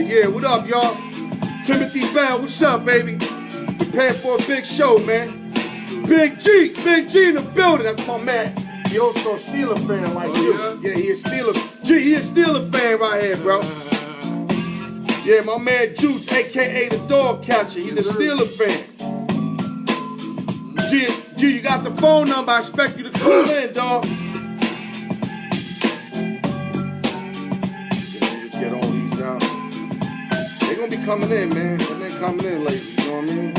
Yeah, what up, y'all? Timothy Bell, what's up, baby? Preparing for a big show, man. Big G in the building. That's my man. He also a Steeler fan like you. Yeah, he a Steeler. G, he a Steeler fan right here, bro. Yeah, my man Juice, a.k.a. the dog catcher. He's a Steeler fan. G, you got the phone number. I expect you to call in, dog. Just get all these out. They gonna be coming in, man. They've been coming in lately, you know what I mean?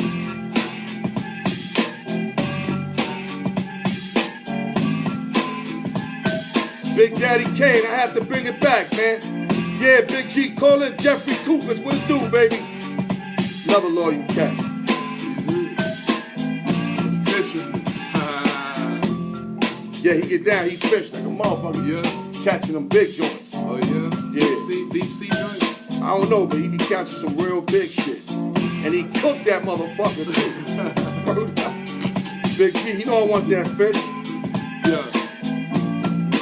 Big Daddy Kane, I have to bring it back, man. Yeah, Big G calling Jeffrey Coopers. What it do, baby? Another loyal cat. Yeah, he get down, he fish like a motherfucker. Yeah. Catching them big joints. Oh, yeah? Yeah. Deep sea joints? I don't know, but he be catching some real big shit. And he cooked that motherfucker, too. Big G, you know I want that fish. Yeah.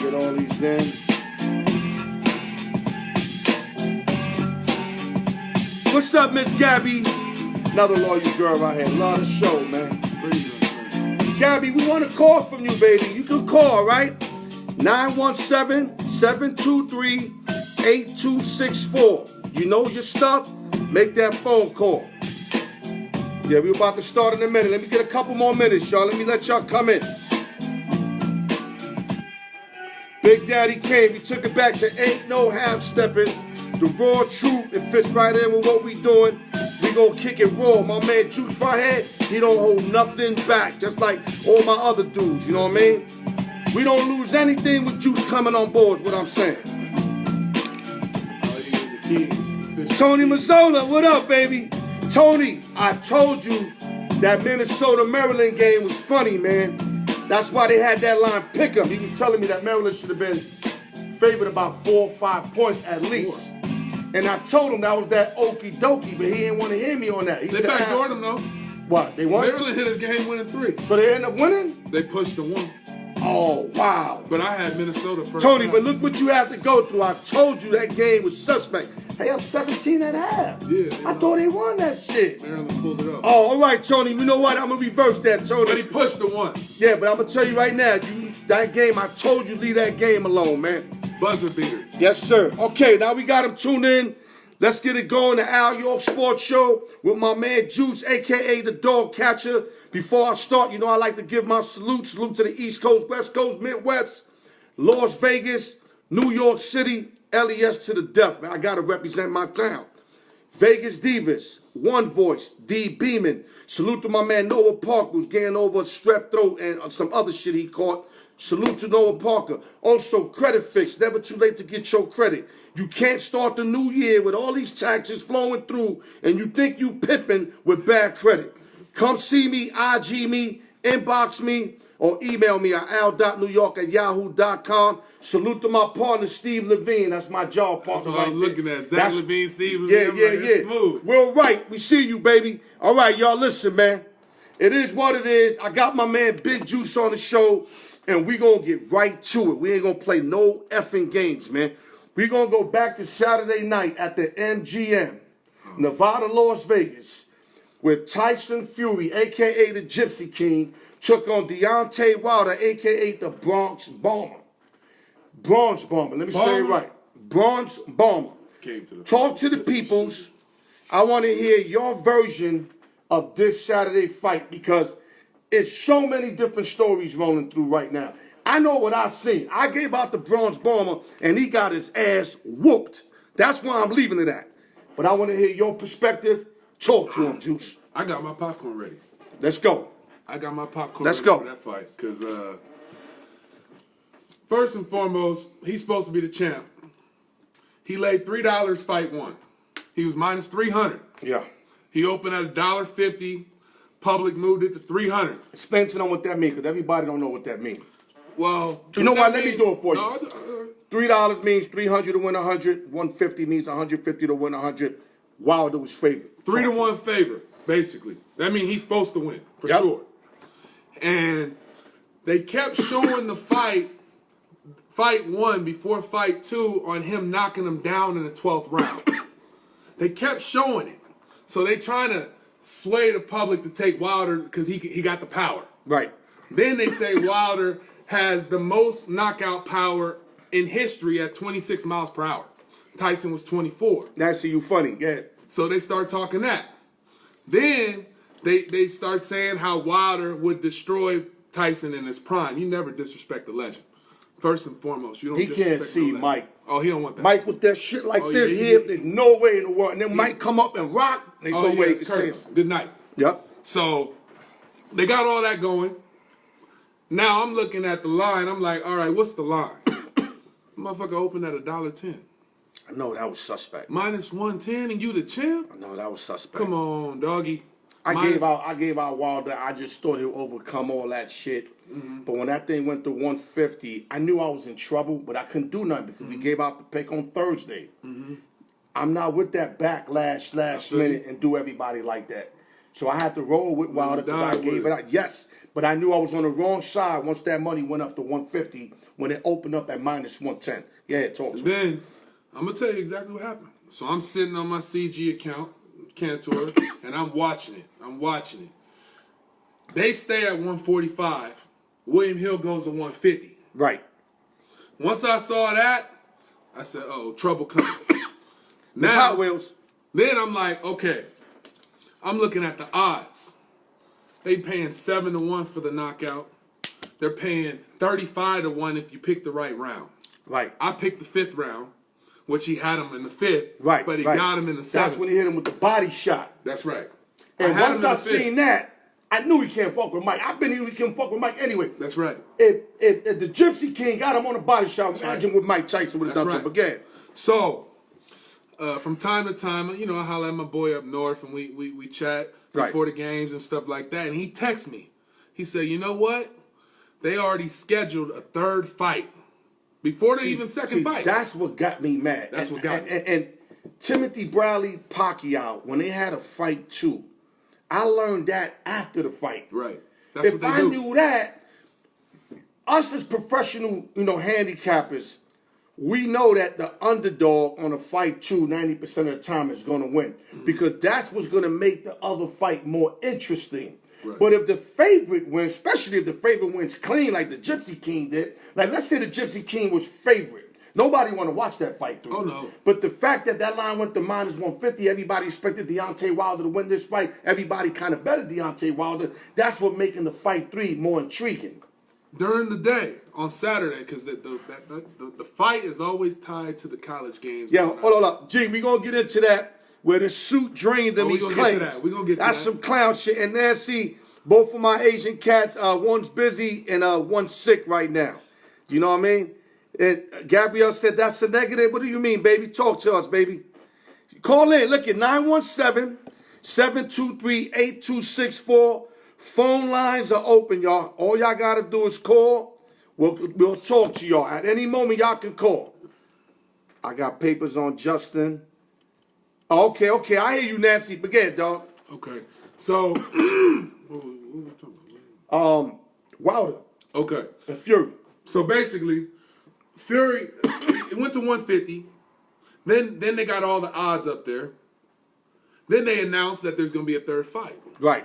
Get all these in. What's up, Miss Gabby? Another loyal girl right here. Love the show, man. Gabby, we want a call from you, baby. You can call, right? 917-723-8264. You know your stuff? Make that phone call. Yeah, we're about to start in a minute. Let me get a couple more minutes, y'all. Let me let y'all come in. Big Daddy came. We took it back to Ain't No Half-Stepping. The raw truth. It fits right in with what we doing. We gonna kick it raw. My man Juice right here, he don't hold nothing back. Just like all my other dudes, you know what I mean? We don't lose anything with Juice coming on board, is what I'm saying. Tony Mazzola, what up, baby? Tony, I told you that Minnesota-Maryland game was funny, man. That's why they had that line pick 'em. He was telling me that Maryland should have been favored about 4 or 5 points at least. And I told him that was that okie dokie, but he didn't want to hear me on that. He they backdoored him, though. What, they won? Maryland hit a game-winning 3. So they ended up winning? They pushed the 1. Oh, wow. But I had Minnesota first. Tony, time. but look what you have to go through. I told you that game was suspect. Hey, I'm 17 and a half. Yeah. I thought they won that shit. Maryland pulled it up. Oh, all right, Tony. You know what? I'm going to reverse that, Tony. But he pushed the 1. Yeah, but I'm going to tell you right now, that game, I told you leave that game alone, man. Buzzer beater. Yes, sir. Okay, now we got him tuned in. Let's get it going. The Alyork Sports Show with my man Juice, a.k.a. the dog catcher. Before I start, you know I like to give my salute. Salute to the East Coast, West Coast, Midwest, Las Vegas, New York City, LES to the death, man. I got to represent my town. Vegas Divas, One Voice, D. Beeman. Salute to my man Noah Parker, who's getting over a strep throat and some other shit he caught. Salute to Noah Parker. Also, Credit Fix. Never too late to get your credit. You can't start the new year with all these taxes flowing through and you think you pimping with bad credit. Come see me, IG me, inbox me, or email me at al.newyork@yahoo.com. Salute to my partner, Steve Levine. That's my job partner. That's what I'm looking at. Zach Levine, Steve Levine. Yeah. Smooth. We're right. We see you, baby. All right, y'all, listen, man. It is what it is. I got my man Big Juice on the show, and we going to get right to it. We ain't going to play no effing games, man. We're going to go back to Saturday night at the MGM, Nevada, Las Vegas, where Tyson Fury, a.k.a. the Gypsy King, took on Deontay Wilder, a.k.a. the Bronx Bomber. Bronx Bomber. Let me say it right. Bronx Bomber. Talk to the peoples. I want to hear your version of this Saturday fight because it's so many different stories rolling through right now. I know what I seen. I gave out the Bronx Bomber, and he got his ass whooped. That's why I'm leaving it at. But I want to hear your perspective. Talk to him, Juice. I got my popcorn ready. Let's go. I got my popcorn Let's ready go. for that fight. Because first and foremost, he's supposed to be the champ. He laid $3 fight 1. He was minus 300. Yeah. He opened at $1.50. Public moved it to 300. Explain to them what that means, because everybody don't know what that means. Well, you know what? Let me do it for you. No, $3 means 300 to win 100. 150 means 150 to win 100. Wilder was favored. 3-1 favor, basically. That means he's supposed to win, for sure. And they kept showing the fight 1 before fight 2 on him knocking him down in the 12th round. They kept showing it. So they trying to sway the public to take Wilder because he got the power. Right. Then they say Wilder has the most knockout power in history at 26 miles per hour. Tyson was 24. That's you funny. Yeah. So they start talking that. Then they start saying how Wilder would destroy Tyson in his prime. You never disrespect the legend. First and foremost, you don't. He can't see Mike. Oh, he don't want that. Mike with that shit like this yeah, here, there's no way in the world. And then Mike come up and rock. There's no way he can say it. Good night. Yep. So they got all that going. Now I'm looking at the line. I'm like, all right, what's the line? Motherfucker opened at $1.10. I know that was suspect. Minus 110 and you the champ? I know that was suspect. Come on, doggy. I gave out Wilder. I just thought he'd overcome all that shit. Mm-hmm. But when that thing went to 150, I knew I was in trouble, but I couldn't do nothing because we gave out the pick on Thursday. Mm-hmm. I'm not with that backlash last minute and do everybody like that. So I had to roll with Wilder because I gave it out. Yes, but I knew I was on the wrong side once that money went up to 150 when it opened up at minus 110. Yeah, talk to me. Then I'm going to tell you exactly what happened. So I'm sitting on my CG account, Cantor, and I'm watching it. They stay at 145. William Hill goes to 150. Right. Once I saw that, I said, oh, trouble coming. Now, Hot Wheels. Then I'm like, okay. I'm looking at the odds. They paying 7-1 for the knockout. They're paying 35-1 if you pick the right round. Right. I picked the 5th round, which he had him in the 5th. Right. But he got him in the 7th. That's when he hit him with the body shot. That's right. And once I seen that, I knew he can't fuck with Mike. I've been here, he can't fuck with Mike anyway. That's right. If the Gypsy King got him on a body shot, imagine what Mike Tyson would have done to him again. So, from time to time, you know, I holler at my boy up north and we chat before the games and stuff like that. And he texts me. He said, you know what? They already scheduled a 3rd fight before the even second fight. That's what got me mad. That's what got me. And Timothy Bradley Pacquiao, when they had a fight too, I learned that after the fight. Right. That's what they do. If I knew that, us as professional, handicappers, we know that the underdog on a fight too, 90% of the time is going to win. Mm-hmm. Because that's what's going to make the other fight more interesting. Right. But if the favorite wins, especially if the favorite wins clean like the Gypsy King did, like let's say the Gypsy King was favorite. Nobody want to watch that fight through. Oh, no. But the fact that line went to minus 150, everybody expected Deontay Wilder to win this fight. Everybody kind of betted Deontay Wilder. That's what making the fight 3 more intriguing. During the day, on Saturday, because the fight is always tied to the college games. Yeah, hold on. G, we going to get into that where the suit drained him, he claims. We're going to get to that. That's some clown shit. And Nancy, both of my Asian cats, one's busy and one's sick right now. You know what I mean? And Gabrielle said, that's a negative. What do you mean, baby? Talk to us, baby. Call in. Look at 917-723-8264. Phone lines are open, y'all. All y'all got to do is call. We'll talk to y'all. At any moment, y'all can call. I got papers on Justin. Okay. I hear you, Nancy. Forget it, dog. Okay. So, Wilder. Okay. And Fury. So basically, Fury, it went to 150. Then they got all the odds up there. Then they announced that there's going to be a 3rd fight. Right.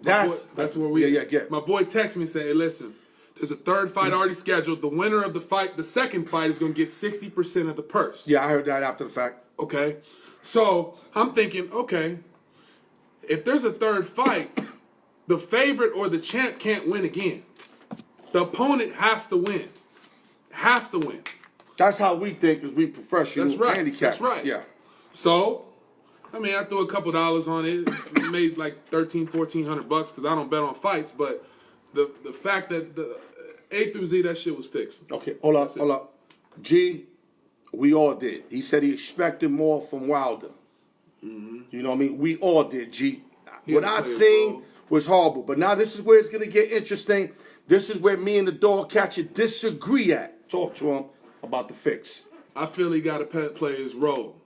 That's where we. Yeah. My boy texted me and said, "Hey, listen, there's a 3rd fight already scheduled. The winner of the fight, the 2nd fight, is going to get 60% of the purse." Yeah, I heard that after the fact. Okay. So I'm thinking, okay, if there's a 3rd fight, the favorite or the champ can't win again. The opponent has to win. Has to win. That's how we think as we professional handicappers. That's right. Yeah. So, I mean, I threw a couple dollars on it. Made like $1,400 because I don't bet on fights. But the fact that the A through Z, that shit was fixed. Okay, hold up. G, we all did. He said he expected more from Wilder. Mm-hmm. You know what I mean? We all did, G. What I seen was horrible. But now this is where it's going to get interesting. This is where me and the dog catcher disagree at. Talk to him about the fix. I feel he got to play his role.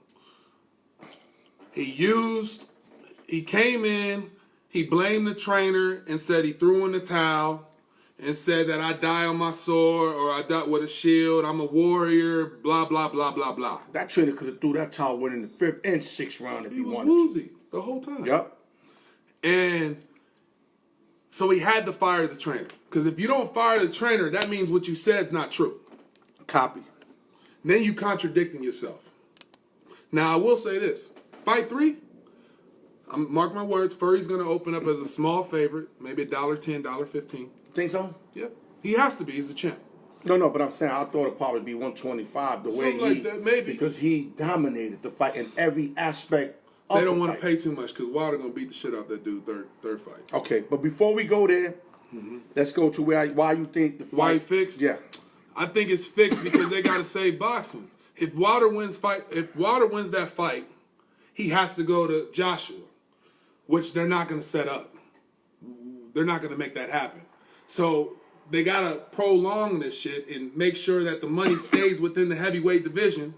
He came in, he blamed the trainer and said he threw in the towel. and said that I die on my sword or I die with a shield, I'm a warrior, blah, blah, blah, blah, blah. That trainer could have threw that towel winning the 5th and 6th round if he was wanted woozy the whole time. Yep. And so he had to fire the trainer. Because if you don't fire the trainer, that means what you said is not true. Copy. Then you contradicting yourself. Now, I will say this. Fight 3, mark my words, Fury's going to open up as a small favorite, maybe $1.10, $1.15. Think so? Yep. He has to be. He's a champ. No, but I'm saying I thought it'd probably be 125 the way Something like that, maybe. Because he dominated the fight in every aspect of They don't the want fight. to pay too much because Wilder going to beat the shit out that dude third fight. Okay, but before we go there, let's go to why you think the fight... Why he fixed? Yeah. I think it's fixed because they got to save boxing. If Wilder wins that fight, he has to go to Joshua, which they're not going to set up. They're not going to make that happen. So they got to prolong this shit and make sure that the money stays within the heavyweight division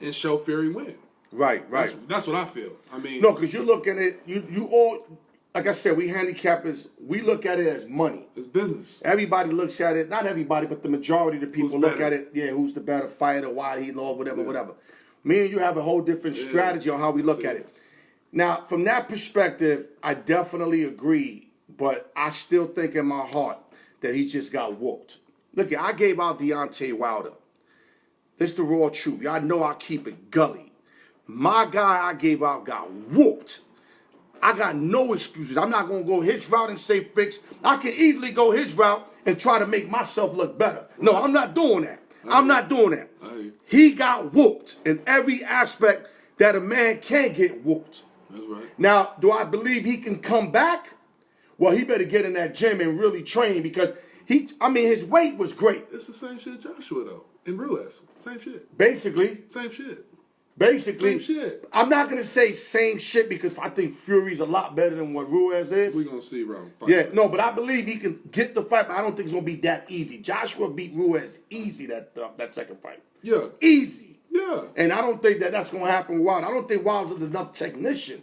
and show Fury win. Right. That's what I feel. I mean, No, because you're looking at you all. Like I said, we handicappers, we look at it as money. it's business. Everybody looks at it, not everybody, but the majority of the people Who's look better? at it, who's the better fighter, why he lost, whatever. Me and you have a whole different strategy on how we look at it. Now, from that perspective, I definitely agree, but I still think in my heart that he just got whooped. Look, I gave out Deontay Wilder. This the raw truth. Y'all know I keep it gully. My guy I gave out got whooped. I got no excuses. I'm not going to go his route and say fix. I can easily go his route and try to make myself look better. No, I'm not doing that. I'm not doing that. He got whooped in every aspect that a man can get whooped. That's right. Now, do I believe he can come back? Well, he better get in that gym and really train because his weight was great. It's the same shit Joshua, though, in Ruiz. Same shit. Basically, Same shit. Basically, Same shit. I'm not going to say same shit because I think Fury's a lot better than what Ruiz is. We're going to see round 5. Yeah, no, but I believe he can get the fight, but I don't think it's going to be that easy. Joshua beat Ruiz easy that second fight. Yeah. Easy. Yeah. And I don't think that's going to happen with Wilder. I don't think Wilder's enough technician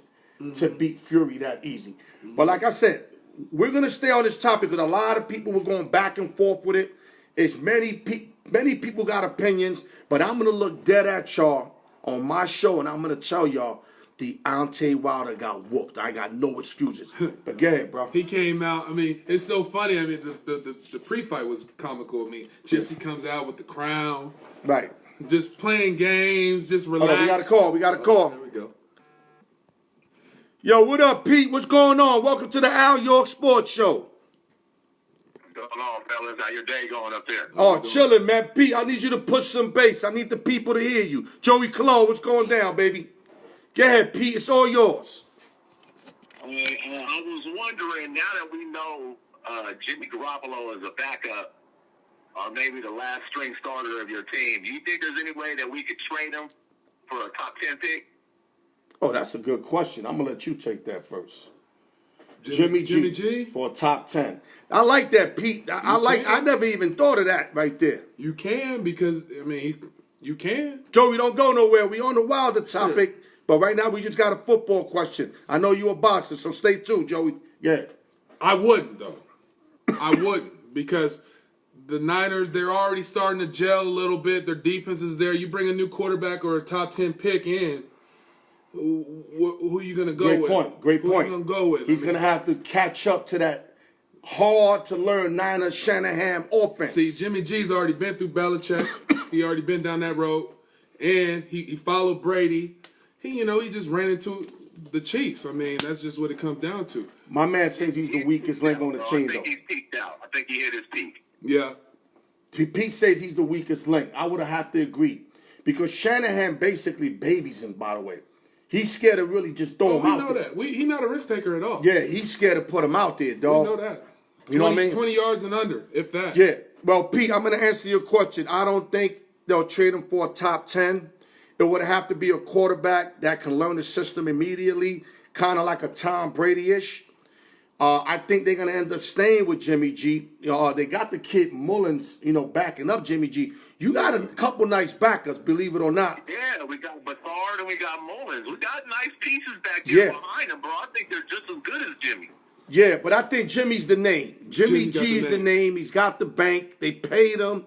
to beat Fury that easy. But like I said, we're going to stay on this topic because a lot of people were going back and forth with it. It's many people got opinions, but I'm going to look dead at y'all on my show, and I'm going to tell y'all Deontay Wilder got whooped. I got no excuses. But go ahead, bro. He came out. I mean, it's so funny. I mean, the pre-fight was comical. I mean, Gypsy comes out with the crown. Right. Just playing games, just relax. Hold on, we got a call. There we go. Yo, what up, Pete? What's going on? Welcome to the Alyork Sports Show. What's going on, fellas? How your day going up there? Oh, chilling, man. Pete, I need you to push some bass. I need the people to hear you. Joey Cologne, what's going down, baby? Go ahead, Pete. It's all yours. I was wondering, now that we know Jimmy Garoppolo is a backup, or maybe the last string starter of your team, do you think there's any way that we could trade him for a top 10 pick? Oh, that's a good question. I'm going to let you take that first. Jimmy G for a top 10. I like that, Pete. I never even thought of that right there. You can because, I mean, you can. Joey, don't go nowhere. We on the Wilder topic, but right now we just got a football question. I know you're a boxer, so stay tuned, Joey. Yeah. I wouldn't, though. I wouldn't because the Niners, they're already starting to gel a little bit. Their defense is there. You bring a new quarterback or a top 10 pick in, who are you going to go with? Great point. Who are you going to go with? He's going to have to catch up to that hard-to-learn Niners Shanahan offense. See, Jimmy G's already been through Belichick. He already been down that road. And he followed Brady. He just ran into the Chiefs. I mean, that's just what it comes down to. My man says he's the weakest link on the chain, though. I think he's peaked out. I think he hit his peak. Yeah. Pete says he's the weakest link. I would have to agree. Because Shanahan basically babies him, by the way. He's scared to really just throw him out there. We know that. He's not a risk taker at all. Yeah, he's scared to put him out there, dog. We know that. You know what I mean? 20 yards and under, if that. Yeah. Well, Pete, I'm going to answer your question. I don't think they'll trade him for a top 10. It would have to be a quarterback that can learn the system immediately, kind of like a Tom Brady-ish. I think they're going to end up staying with Jimmy G. They got the kid Mullins, backing up Jimmy G. You got a couple nice backups, believe it or not. Yeah, we got Bethard and we got Mullins. We got nice pieces back there behind them, bro. I think they're just as good as Jimmy. Yeah, but I think Jimmy's the name. Jimmy Jimmy got the G's the name. name. He's got the bank. They paid him.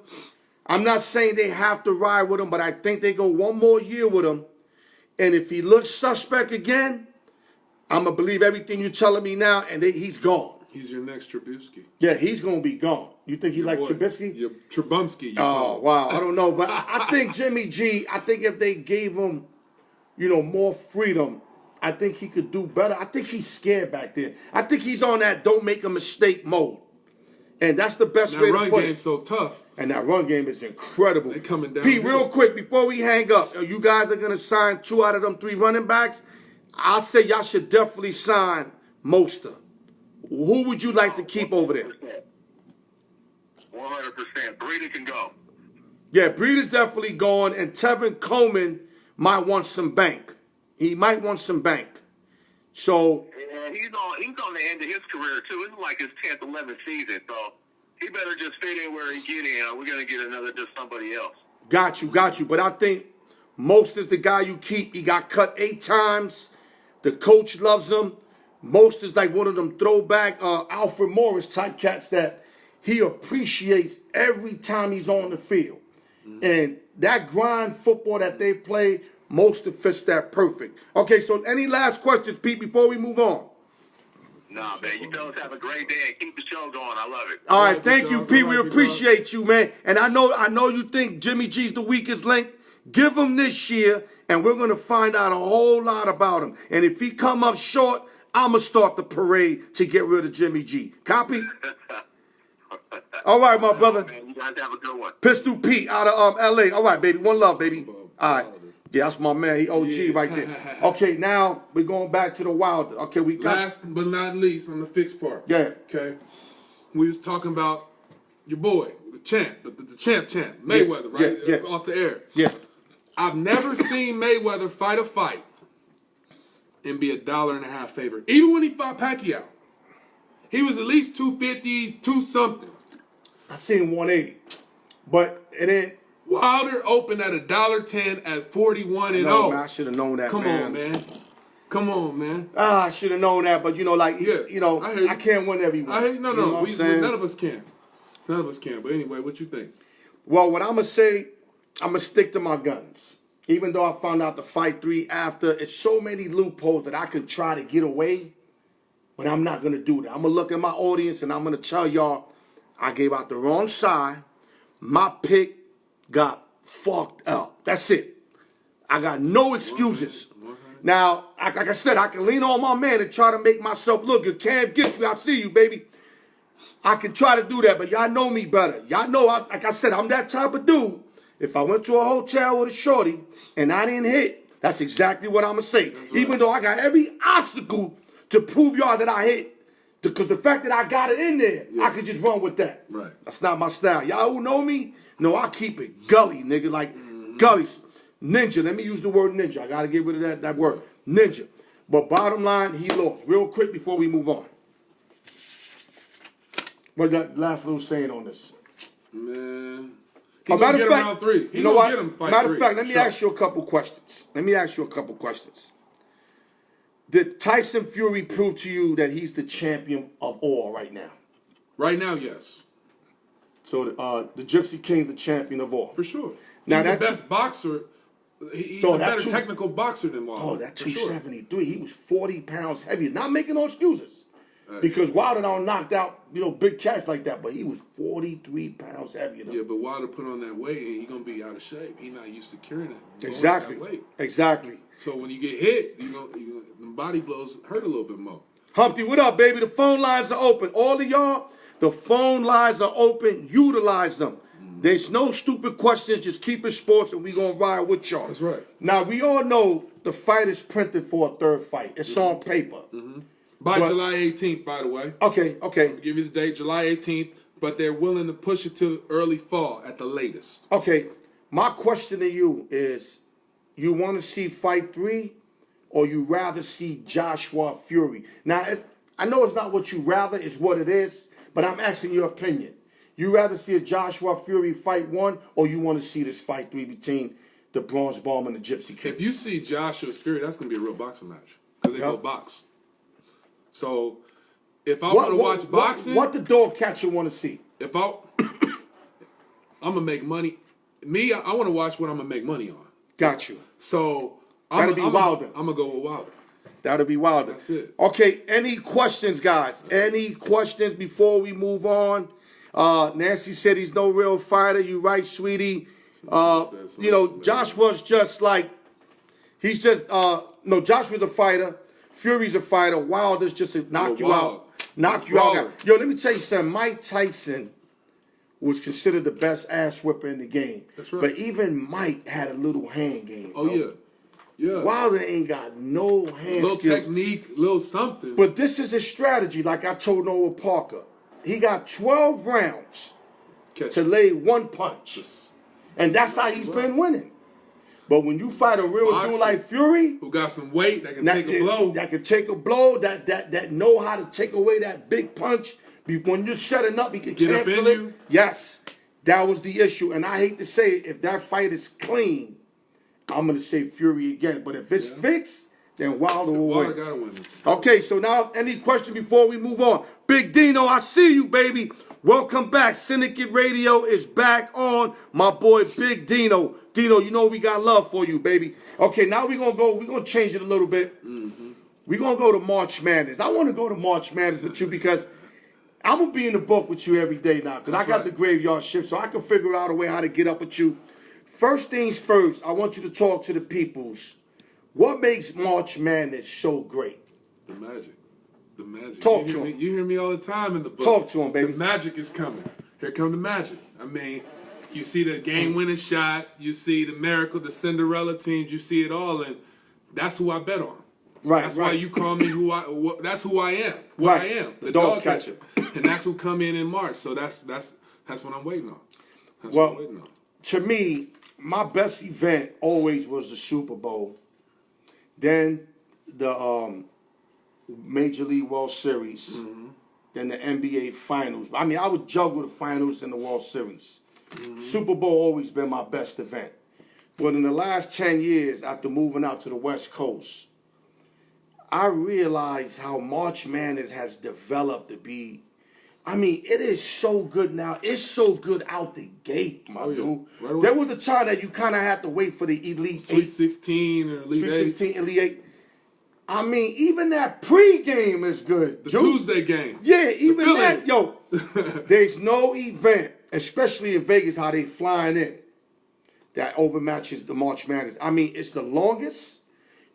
I'm not saying they have to ride with him, but I think they go one more year with him. And if he looks suspect again, I'm going to believe everything you're telling me now, and he's gone. He's your next Trubisky. Yeah, he's going to be gone. You think he like Boy, Trubisky? Your Trubumsky. Oh, wow. I don't know. But I think Jimmy G, I think if they gave him, more freedom, I think he could do better. I think he's scared back there. I think he's on that don't make a mistake mode. And that's the best way to That run put it. game's so tough. And that run game is incredible. They coming down. Pete, real quick, before we hang up, you guys are going to sign 2 out of them 3 running backs. I'll say y'all should definitely sign Mostert. Who would you like to keep over there? 100%. Breida can go. Yeah, Breeder's definitely gone, and Tevin Coleman might want some bank. He might want some bank. So Yeah, he's on the end of his career too. It's like his 10th, 11th season, so he better just fit in where he get in. Or we're gonna get just somebody else. got you. But I think Mostert's the guy you keep. He got cut 8 times. The coach loves him. Mostert's like one of them throwback Alfred Morris type cats that he appreciates every time he's on the field. And that grind football that they play, Mostert fits that perfect. Okay, so any last questions, Pete, before we move on? Nah, man, you fellas have a great day and keep the show going. I love it. All right, thank Good you, job. Pete. All We right, appreciate you, man. And I know you think Jimmy G's the weakest link. Give him this year, and we're gonna find out a whole lot about him. And if he come up short, I'ma start the parade to get rid of Jimmy G. Copy? All right, my brother. Man, you guys have a good one. Pistol Pete out of L.A. All right, baby. One love, baby. All right. Yeah, that's my man. He OG right there. Okay, now we're going back to the Wilder. Okay, we got... Last but not least, on the fixed part. Yeah. Okay. We was talking about your boy, the champ, the champ, Mayweather, right? Yeah. Off the air. Yeah. I've never seen Mayweather fight a fight and be $1.50 favorite. Even when he fought Pacquiao, he was at least 250, 2 something. I seen him 180. But it ain't... Wilder opened at $1.10 at 41 and No, 0. man, I should have known that, Come on, man. Come on, man. I should have known that, but I can't win every one. No, You know what I'm saying? none of us can. None of us can. But anyway, what you think? Well, what I'm going to say, I'm going to stick to my guns. Even though I found out the fight 3 after, it's so many loopholes that I can try to get away, but I'm not going to do that. I'm going to look at my audience and I'm going to tell y'all I gave out the wrong side. My pick got fucked up. That's it. I got no excuses. Now, like I said, I can lean on my man and try to make myself look good. Cam get you. I see you, baby. I can try to do that, but y'all know me better. Y'all know, like I said, I'm that type of dude. If I went to a hotel with a shorty and I didn't hit, that's exactly what I'm going to say. Right. Even though I got every obstacle to prove y'all that I hit. Because the fact that I got it in there, I could just run with that. Right. That's not my style. Y'all who know me, know I keep it gully, nigga. Like gullies. Ninja. Let me use the word ninja. I got to get rid of that word. Ninja. But bottom line, he lost. Real quick before we move on. What's that last little saying on this? Man. Matter of fact, round 3. You know what? Get him fight Matter 3. of fact, let me ask you a couple questions. Did Tyson Fury prove to you that he's the champion of all right now? Right now, yes. So the Gypsy King's the champion of all. For sure. Now he's the best boxer. He's a better technical boxer than Wilder. Oh, that 273. He was 40 pounds heavier. Not making no excuses. Because Wilder don't knocked out, big cats like that, but he was 43 pounds heavier. Yeah, but Wilder put on that weight and he's gonna be out of shape. He's not used to carrying it. Exactly. Exactly. So when you get hit, the body blows hurt a little bit more. Humpty, what up, baby? The phone lines are open. All of y'all, the phone lines are open. Utilize them. There's no stupid questions. Just keep it sports, and we gonna ride with y'all. That's right. Now we all know the fight is printed for a 3rd fight. It's on paper. By July 18th, by the way. Okay. I'll give you the date, July 18th, but they're willing to push it to early fall at the latest. Okay. My question to you is, you want to see fight 3, or you rather see Joshua Fury? Now, I know it's not what you rather, it's what it is, but I'm asking your opinion. You rather see a Joshua Fury fight 1, or you want to see this fight 3 between the Bronze Bomb and the Gypsy King? If you see Joshua Fury, that's going to be a real boxing match because they go box. So if I want to watch boxing, what the dog catcher want to see? if I'm gonna make money. I want to watch what I'm gonna make money on. Got you. So That'll be Wilder. I'm gonna go with Wilder. That'll be Wilder. That's it. Okay, any questions, guys? Any questions before we move on? Nancy said he's no real fighter. You right, sweetie. Joshua's just like, Joshua's a fighter. Fury's a fighter. Wilder's just a knock you out. Knock you out. Guy. Yo, let me tell you something. Mike Tyson was considered the best ass whipper in the game. That's right. But even Mike had a little hand game. Oh, yeah. Yeah. Wilder ain't got no hand little skills. technique, little something. But this is a strategy, like I told Noah Parker. He got 12 rounds to lay one punch. And that's how he's been winning. But when you fight a real dude like Fury, who got some weight that can take a blow, that know how to take away that big punch, when you're setting up, he can get cancel up in it. you. Yes, that was the issue. And I hate to say it, if that fight is clean, I'm going to say Fury again. But if it's fixed, then Wilder will win. Gotta win. Okay, so now any question before we move on? Big Dino, I see you, baby. Welcome back. Syndicate Radio is back on. My boy Big Dino. Dino, you know we got love for you, baby. Okay, now we're going to change it a little bit. Mm-hmm. We're going to go to March Madness. I want to go to March Madness with you because I'm going to be in the book with you every day now because I got the graveyard shift, so I can figure out a way how to get up with you. First things first, I want you to talk to the peoples. What makes March Madness so great? The magic. The magic. Talk to him. You hear me all the time in the book. Talk to him, baby. The magic is coming. Here come the magic. I mean, you see the game-winning shots. You see the miracle, the Cinderella teams. You see it all, and that's who I bet on. Right, that's why you call me that's who I am. I am. The dog catcher. And that's who come in March. So that's what I'm waiting on. What I'm waiting on. To me, my best event always was the Super Bowl. Then the Major League World Series. Mm-hmm. Then the NBA Finals. I mean, I would juggle the Finals and the World Series. Mm-hmm. Super Bowl always been my best event. But in the last 10 years, after moving out to the West Coast, I realized how March Madness has developed to be. I mean, it is so good now. It's so good out the gate, my dude. Right, there was a time that you kind of had to wait for the Elite Sweet 16 or Elite 8. Sweet 16, Elite 8. I mean, even that pregame is good. The Tuesday game. Yeah, even that. Yo, there's no event, especially in Vegas, how they flying in, that overmatches the March Madness. I mean, it's the longest.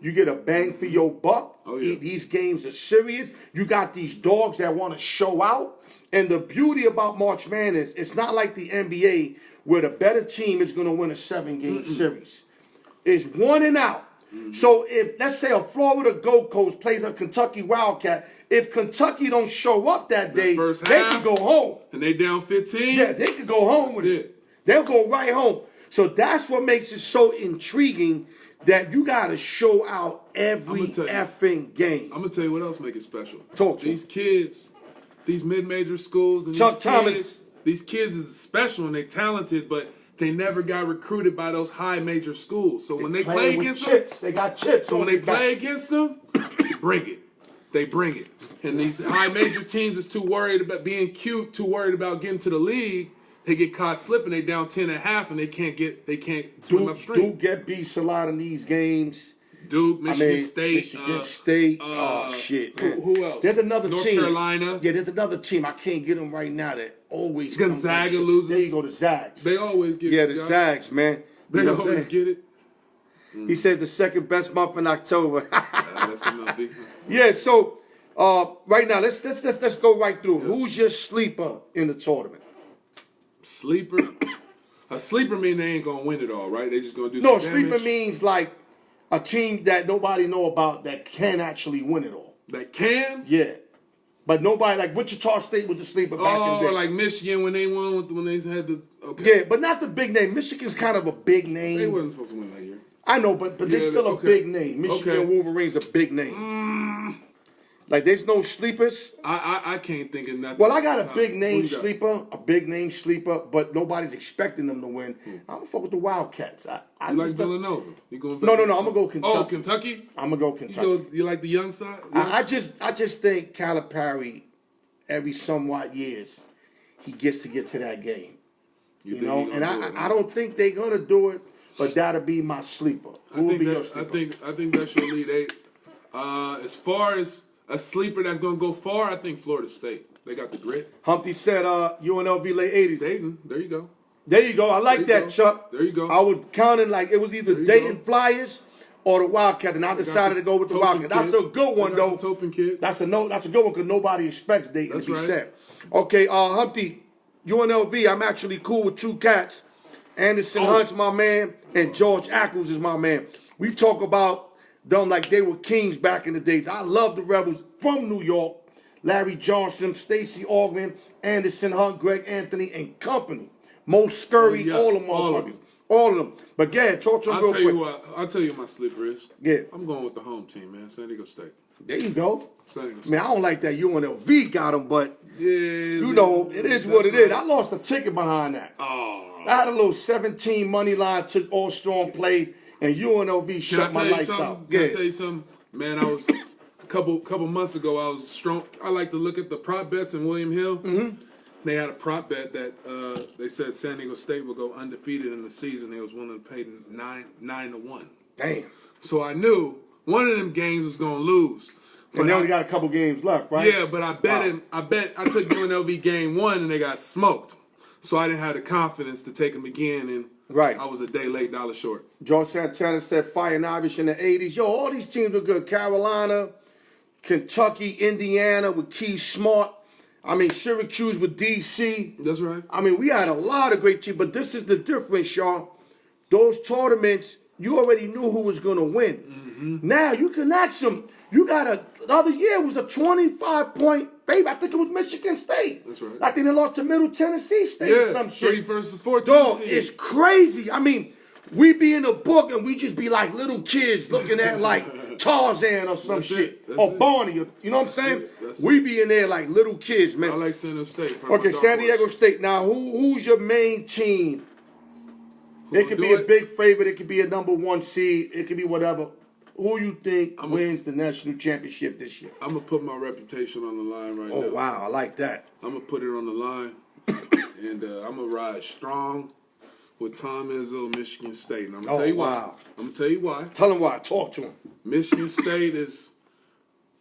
You get a bang for your buck. Oh, yeah. These games are serious. You got these dogs that want to show out. And the beauty about March Madness, it's not like the NBA where the better team is going to win a 7-game series. It's 1 and out. Mm-hmm. So if, let's say, a Florida Gold Coast plays a Kentucky Wildcat, if Kentucky don't show up that day, they can go home. And they down 15? Yeah, they can go home with it. They'll go right home. So that's what makes it so intriguing that you got to show out every effing game. I'm going to tell you what else make it special. Talk to these kids, these mid-major schools, and these kids is special and they talented, but they never got recruited by those high major schools. So when they play against them, they got chips. So when they play against them, they bring it. They bring it. And these high major teams is too worried about being cute, too worried about getting to the league. They get caught slipping. They down 10.5, and they can't swim upstream. Duke get beat a lot in these games. Duke, Michigan State. Oh shit. Who else? There's another North team. North Carolina. Yeah, there's another team. I can't get them right now that always Gonzaga loses. There you go, the Zags. They always get it. Yeah, the Zags, man. They always get it. He says the second best month in October. That's enough. Yeah, so right now let's go right through. Yeah. Who's your sleeper in the tournament? Sleeper? A sleeper mean they ain't gonna win it all, right? They just gonna do some damage? Sleeper means like a team that nobody know about that can actually win it all. That can? Yeah. But nobody, like Wichita State was the sleeper back in the day. Like Michigan when they won, when they had the, okay. Yeah, but not the big name. Michigan's kind of a big name. They wasn't supposed to win that year. I know, but they're still a big name. Michigan Wolverines a big name. Like, there's no sleepers. I can't think of nothing. Well, I got a big name sleeper, but nobody's expecting them to win. I'm going to fuck with the Wildcats. You like Villanova? You going no, I'm going to go Kentucky. Oh, Kentucky? I'm going to go Kentucky. You like the young side? I just think Calipari every somewhat years, he gets to that game. You think know, he and gonna do it, I don't think they're gonna do it, but that'll be my sleeper. Who will be your sleeper? I think that's your Elite Eight. As far as a sleeper that's gonna go far, I think Florida State. They got the grit. Humpty said UNLV late 80s. Dayton, there you go. There you go. I like that, go. Chuck. There you go. I was counting like it was either There you Dayton go. Flyers or the Wildcats, and I decided to go with the Topin Wildcats. kid. That's a good one, They got though. the Topin kid. That's a good one because nobody expects Dayton That's to be right. set. Okay, Humpty, UNLV. I'm actually cool with two cats. Anderson Hunt's my man, and George Ackles is my man. We've talked about them like they were kings back in the days. I love the Rebels from New York. Larry Johnson, Stacey Augman, Anderson Hunt, Greg Anthony, and company. Mo Scurry, yeah. all of them motherfuckers. All of them. But yeah, talk to them real quick. I'll tell you who my sleeper is. Yeah. I'm going with the home team, man. San Diego State. There you go. San Diego State. Man, I don't like that UNLV got them, but Yeah, you know, it is what it is. I lost a ticket behind that. Oh. I had a little 17 money line, took all strong plays, and UNLV shut my lights out. Can I tell you something? Man, I was a couple months ago, I was strong. I like to look at the prop bets in William Hill. Mm-hmm. They had a prop bet that they said San Diego State would go undefeated in the season. They was willing to pay 9-1. Damn. So I knew one of them games was gonna lose. And they only got a couple games left, right? Yeah, but I took UNLV game 1 and they got smoked. So I didn't have the confidence to take them again, and Right. I was a day late, dollar short. George Santana said Fire and Irish in the 80s. Yo, all these teams were good. Carolina, Kentucky, Indiana with Keith Smart. I mean, Syracuse with DC. That's right. I mean, we had a lot of great teams, but this is the difference, y'all. Those tournaments, you already knew who was going to win. Mm-hmm. Now, you can ask them. You got the other year was a 25-point favorite. I think it was Michigan State. That's right. I think they lost to Middle Tennessee State or some shit. 3 versus 14. Dog, it's crazy. I mean, we be in a book and we just be like little kids looking at like Tarzan or some shit. Or Barney. You know what I'm saying? We be in there like little kids, man. I like San Diego State. Okay, San Diego State. Now, who's your main team? It could be a big favorite. It could be a number 1 seed. It could be whatever. Who you think wins the national championship this year? I'm going to put my reputation on the line right now. Oh, wow. I like that. I'm going to put it on the line. And I'm going to ride strong with Tom Izzo, Michigan State. And I'm going to tell you why. Wow. I'm going to tell you why. Tell him why. Talk to him. Michigan State is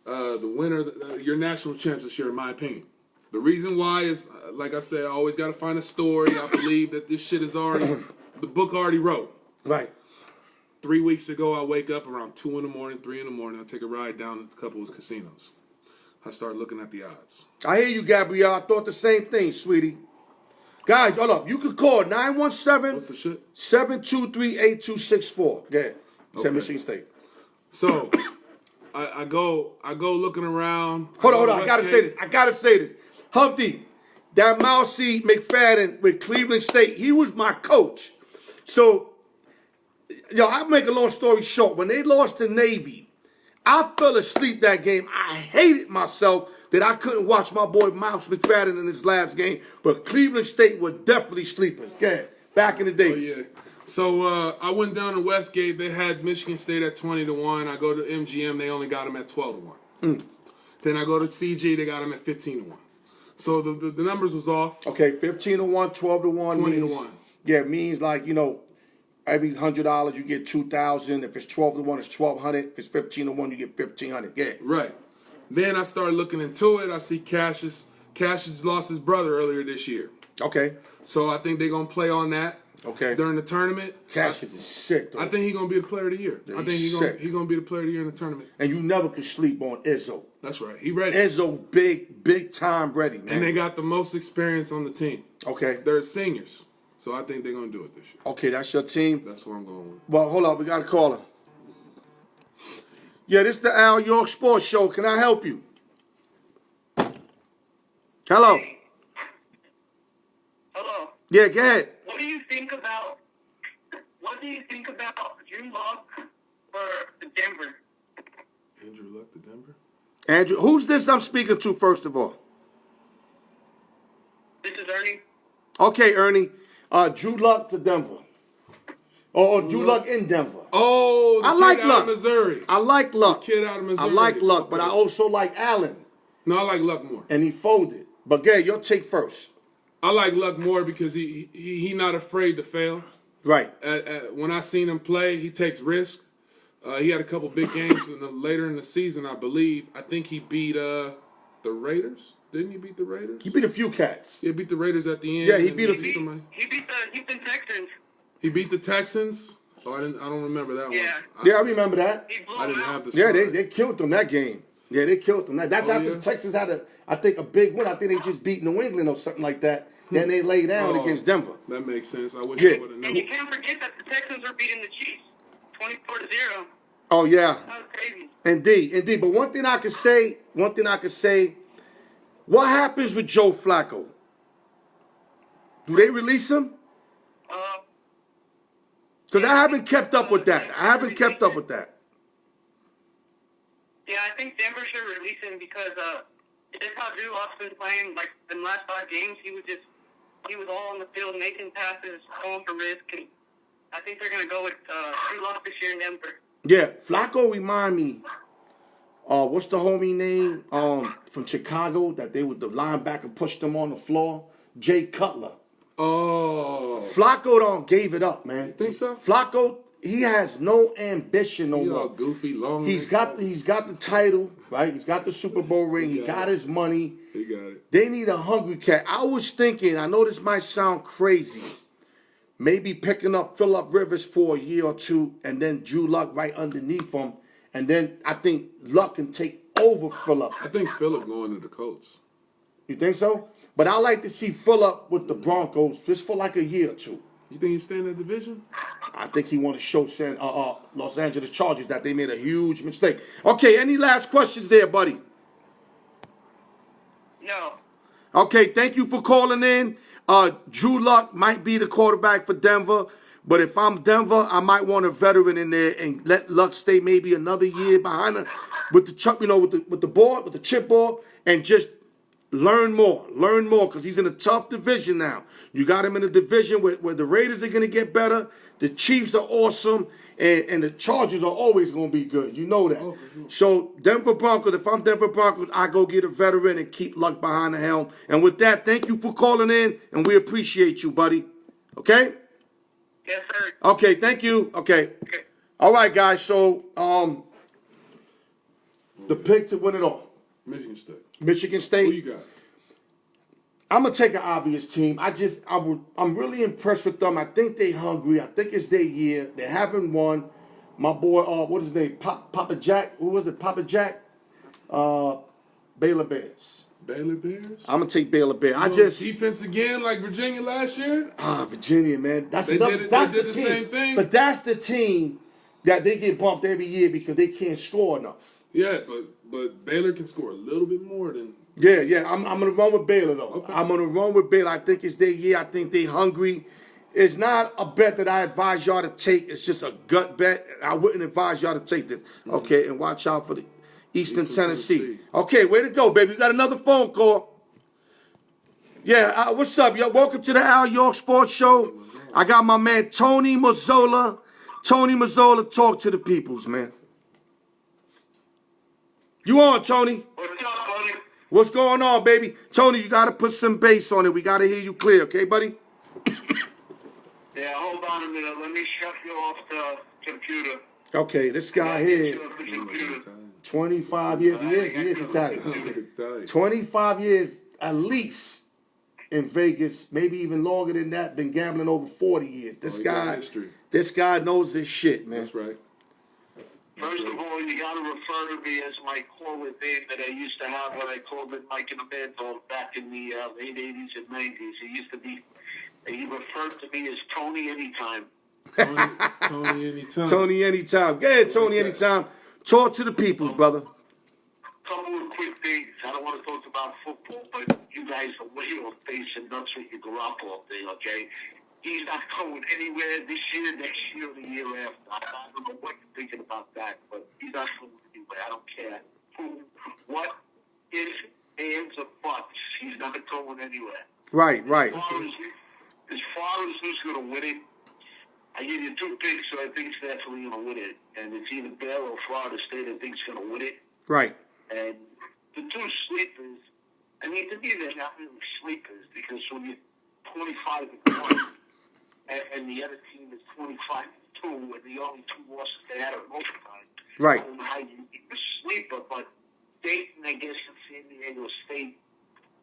the winner, your national champs this year, in my opinion. The reason why is, like I said, I always got to find a story. I believe that this shit is already, the book already wrote. Right. 3 weeks ago, I wake up around 2 in the morning, 3 in the morning. I take a ride down to a couple of casinos. I start looking at the odds. I hear you, Gabrielle. I thought the same thing, sweetie. Guys, hold up. You can call 917 What's the shit? 723 8264. Go ahead. Say Okay. Michigan State. So I go looking around. Hold on. I gotta say this. Humpty, that Mousy McFadden with Cleveland State, he was my coach. So, yo, I'll make a long story short. When they lost to Navy, I fell asleep that game. I hated myself that I couldn't watch my boy Mouse McFadden in his last game. But Cleveland State were definitely sleepers. Go ahead. Back in the days. Oh, yeah. So I went down to Westgate. They had Michigan State at 20-1. I go to MGM. They only got them at 12-1. Then I go to CG. They got them at 15-1. So the numbers was off. Okay, 15-1, 12-1. 20-1. Yeah, it means like, you know, every $100 you get $2,000. If it's 12-1, it's $1,200. If it's 15-1, you get $1,500. Yeah. Right. Then I started looking into it. I see Cassius. Cassius lost his brother earlier this year. Okay. So I think they're going to play on that. Okay. During the tournament. Cassius is sick, though. I think he's going to be the player of the year. Yeah, I think he's going to be the player of the year in the tournament. And you never could sleep on Izzo. That's right. He ready. Izzo, big time ready, man. And they got the most experience on the team. Okay. They're seniors. So I think they're going to do it this year. Okay, that's your team? That's what I'm going with. Well, hold on. We got a caller. Yeah, this is the Alyork Sports Show. Can I help you? Hello. Hello. Yeah, go ahead. What do you think about Drew Lock for Denver? Andrew Luck to Denver? Andrew, who's this I'm speaking to, first of all? This is Ernie. Okay, Ernie. Drew Luck to Denver. Or Drew Luck in Denver. Oh, the I kid like out Luck. of Missouri. I like Luck. The kid out of Missouri. I like Luck, but I also like Allen. No, I like Luck more. and he folded. But Gay, your take first. I like Luck more because he not afraid to fail. Right. When I seen him play, he takes risks. He had a couple big games later in the season, I believe. I think he beat the Raiders. Didn't he beat the Raiders? He beat a few cats. Yeah, beat the Raiders at the end. Yeah, he beat somebody. He beat the Houston Texans. He beat the Texans. Oh, I don't remember that one. Yeah, I remember that. I didn't have the. Yeah, they killed them that game. Yeah, they killed them. That's after the Texans had a big win. I think they just beat New England or something like that. Then they lay down against Denver. That makes sense. I wish I would have known. And you can't forget that the Texans are beating the Chiefs 24-0. Oh yeah. That was crazy. Indeed. But one thing I could say, what happens with Joe Flacco? Do they release him? Because I haven't kept up with that. Yeah, I think Denver should release him because just how Drew Lock's been playing, like in the last 5 games, he was all on the field making passes, going for risk, and I think they're gonna go with Drew Lock this year in Denver. Yeah, Flacco remind me. What's the homie name from Chicago that they was the linebacker pushed him on the floor? Jay Cutler. Oh. Flacco gave it up, man. You think so? Flacco, he has no ambition no He more. all goofy, long. He's got the title, right? He's got the Super Bowl ring. He got his money. He got it. They need a hungry cat. I was thinking, I know this might sound crazy, maybe picking up Phillip Rivers for a year or two, and then Drew Luck right underneath him, and then I think Luck can take over Phillip. I think Phillip going to the Colts. You think so? But I like to see Phillip with the Broncos just for like a year or two. You think he's staying in the division? I think he want to show Los Angeles Chargers that they made a huge mistake. Okay, any last questions there, buddy? No. Okay, thank you for calling in. Drew Luck might be the quarterback for Denver, but if I'm Denver, I might want a veteran in there and let Luck stay maybe another year behind him with the chipboard, and just learn more, because he's in a tough division now. You got him in a division where the Raiders are going to get better, the Chiefs are awesome, and the Chargers are always going to be good. You know that. Oh, for sure. So Denver Broncos, if I'm Denver Broncos, I go get a veteran and keep Luck behind the helm. And with that, thank you for calling in, and we appreciate you, buddy. Okay? Yes, sir. Okay, thank you. Okay. All right, guys, so the pick to win it all. Michigan State. Who you got? I'm gonna take an obvious team. I'm really impressed with them. I think they hungry. I think it's their year. They haven't won. My boy, what is his name? Papa Jack. Who was it? Papa Jack. Baylor Bears. Baylor Bears. I'm gonna take Baylor Bears. Defense again, like Virginia last year. Virginia, man. They did the same thing. But that's the team that they get bumped every year because they can't score enough. Yeah, but Baylor can score a little bit more than. Yeah. I'm gonna run with Baylor though. Okay. I'm gonna run with Baylor. I think it's their year. I think they hungry. It's not a bet that I advise y'all to take. It's just a gut bet. I wouldn't advise y'all to take this. Mm-hmm. Okay, and watch out for the Eastern Tennessee. Okay, way to go, baby. We got another phone call. Yeah, what's up, yo? Welcome to the Alyork Sports Show. I got my man Tony Mazzola. Tony Mazzola, talk to the peoples, man. You on, Tony? What's up, buddy? What's going on, baby? Tony, you got to put some bass on it. We got to hear you clear, okay, buddy? Yeah, hold on a minute. Let me shut you off the computer. Okay, this guy here, 25 years. He is Italian. 25 years at least in Vegas, maybe even longer than that. Been gambling over 40 years. This guy knows his shit, man. That's right. First of all, you got to refer to me as my caller name that I used to have when I called it Mike and Amanda back in the late 80s and 90s. It used to be, he referred to me as Tony Anytime. Tony Anytime. Tony Anytime. Go ahead, Tony Anytime. Talk to the peoples, brother. Couple of quick things. I don't want to talk about football, but you guys are way off base and nuts with your Garoppolo thing, okay? He's not going anywhere this year, next year, or the year after. I don't know what you're thinking about that, but he's not going anywhere. I don't care. What is ands or buts? He's not going anywhere. Right. As far as who's going to win it, I give you 2 picks, so I think it's definitely going to win it. And it's either Baylor or Florida State I think is going to win it. Right. And the two sleepers, I mean, to me, they're not really sleepers because when you're 25-1 and the other team is 25-2, and the only two losses they had are overtime. Right. I don't know how you be a sleeper, but Dayton, I guess, and San Diego State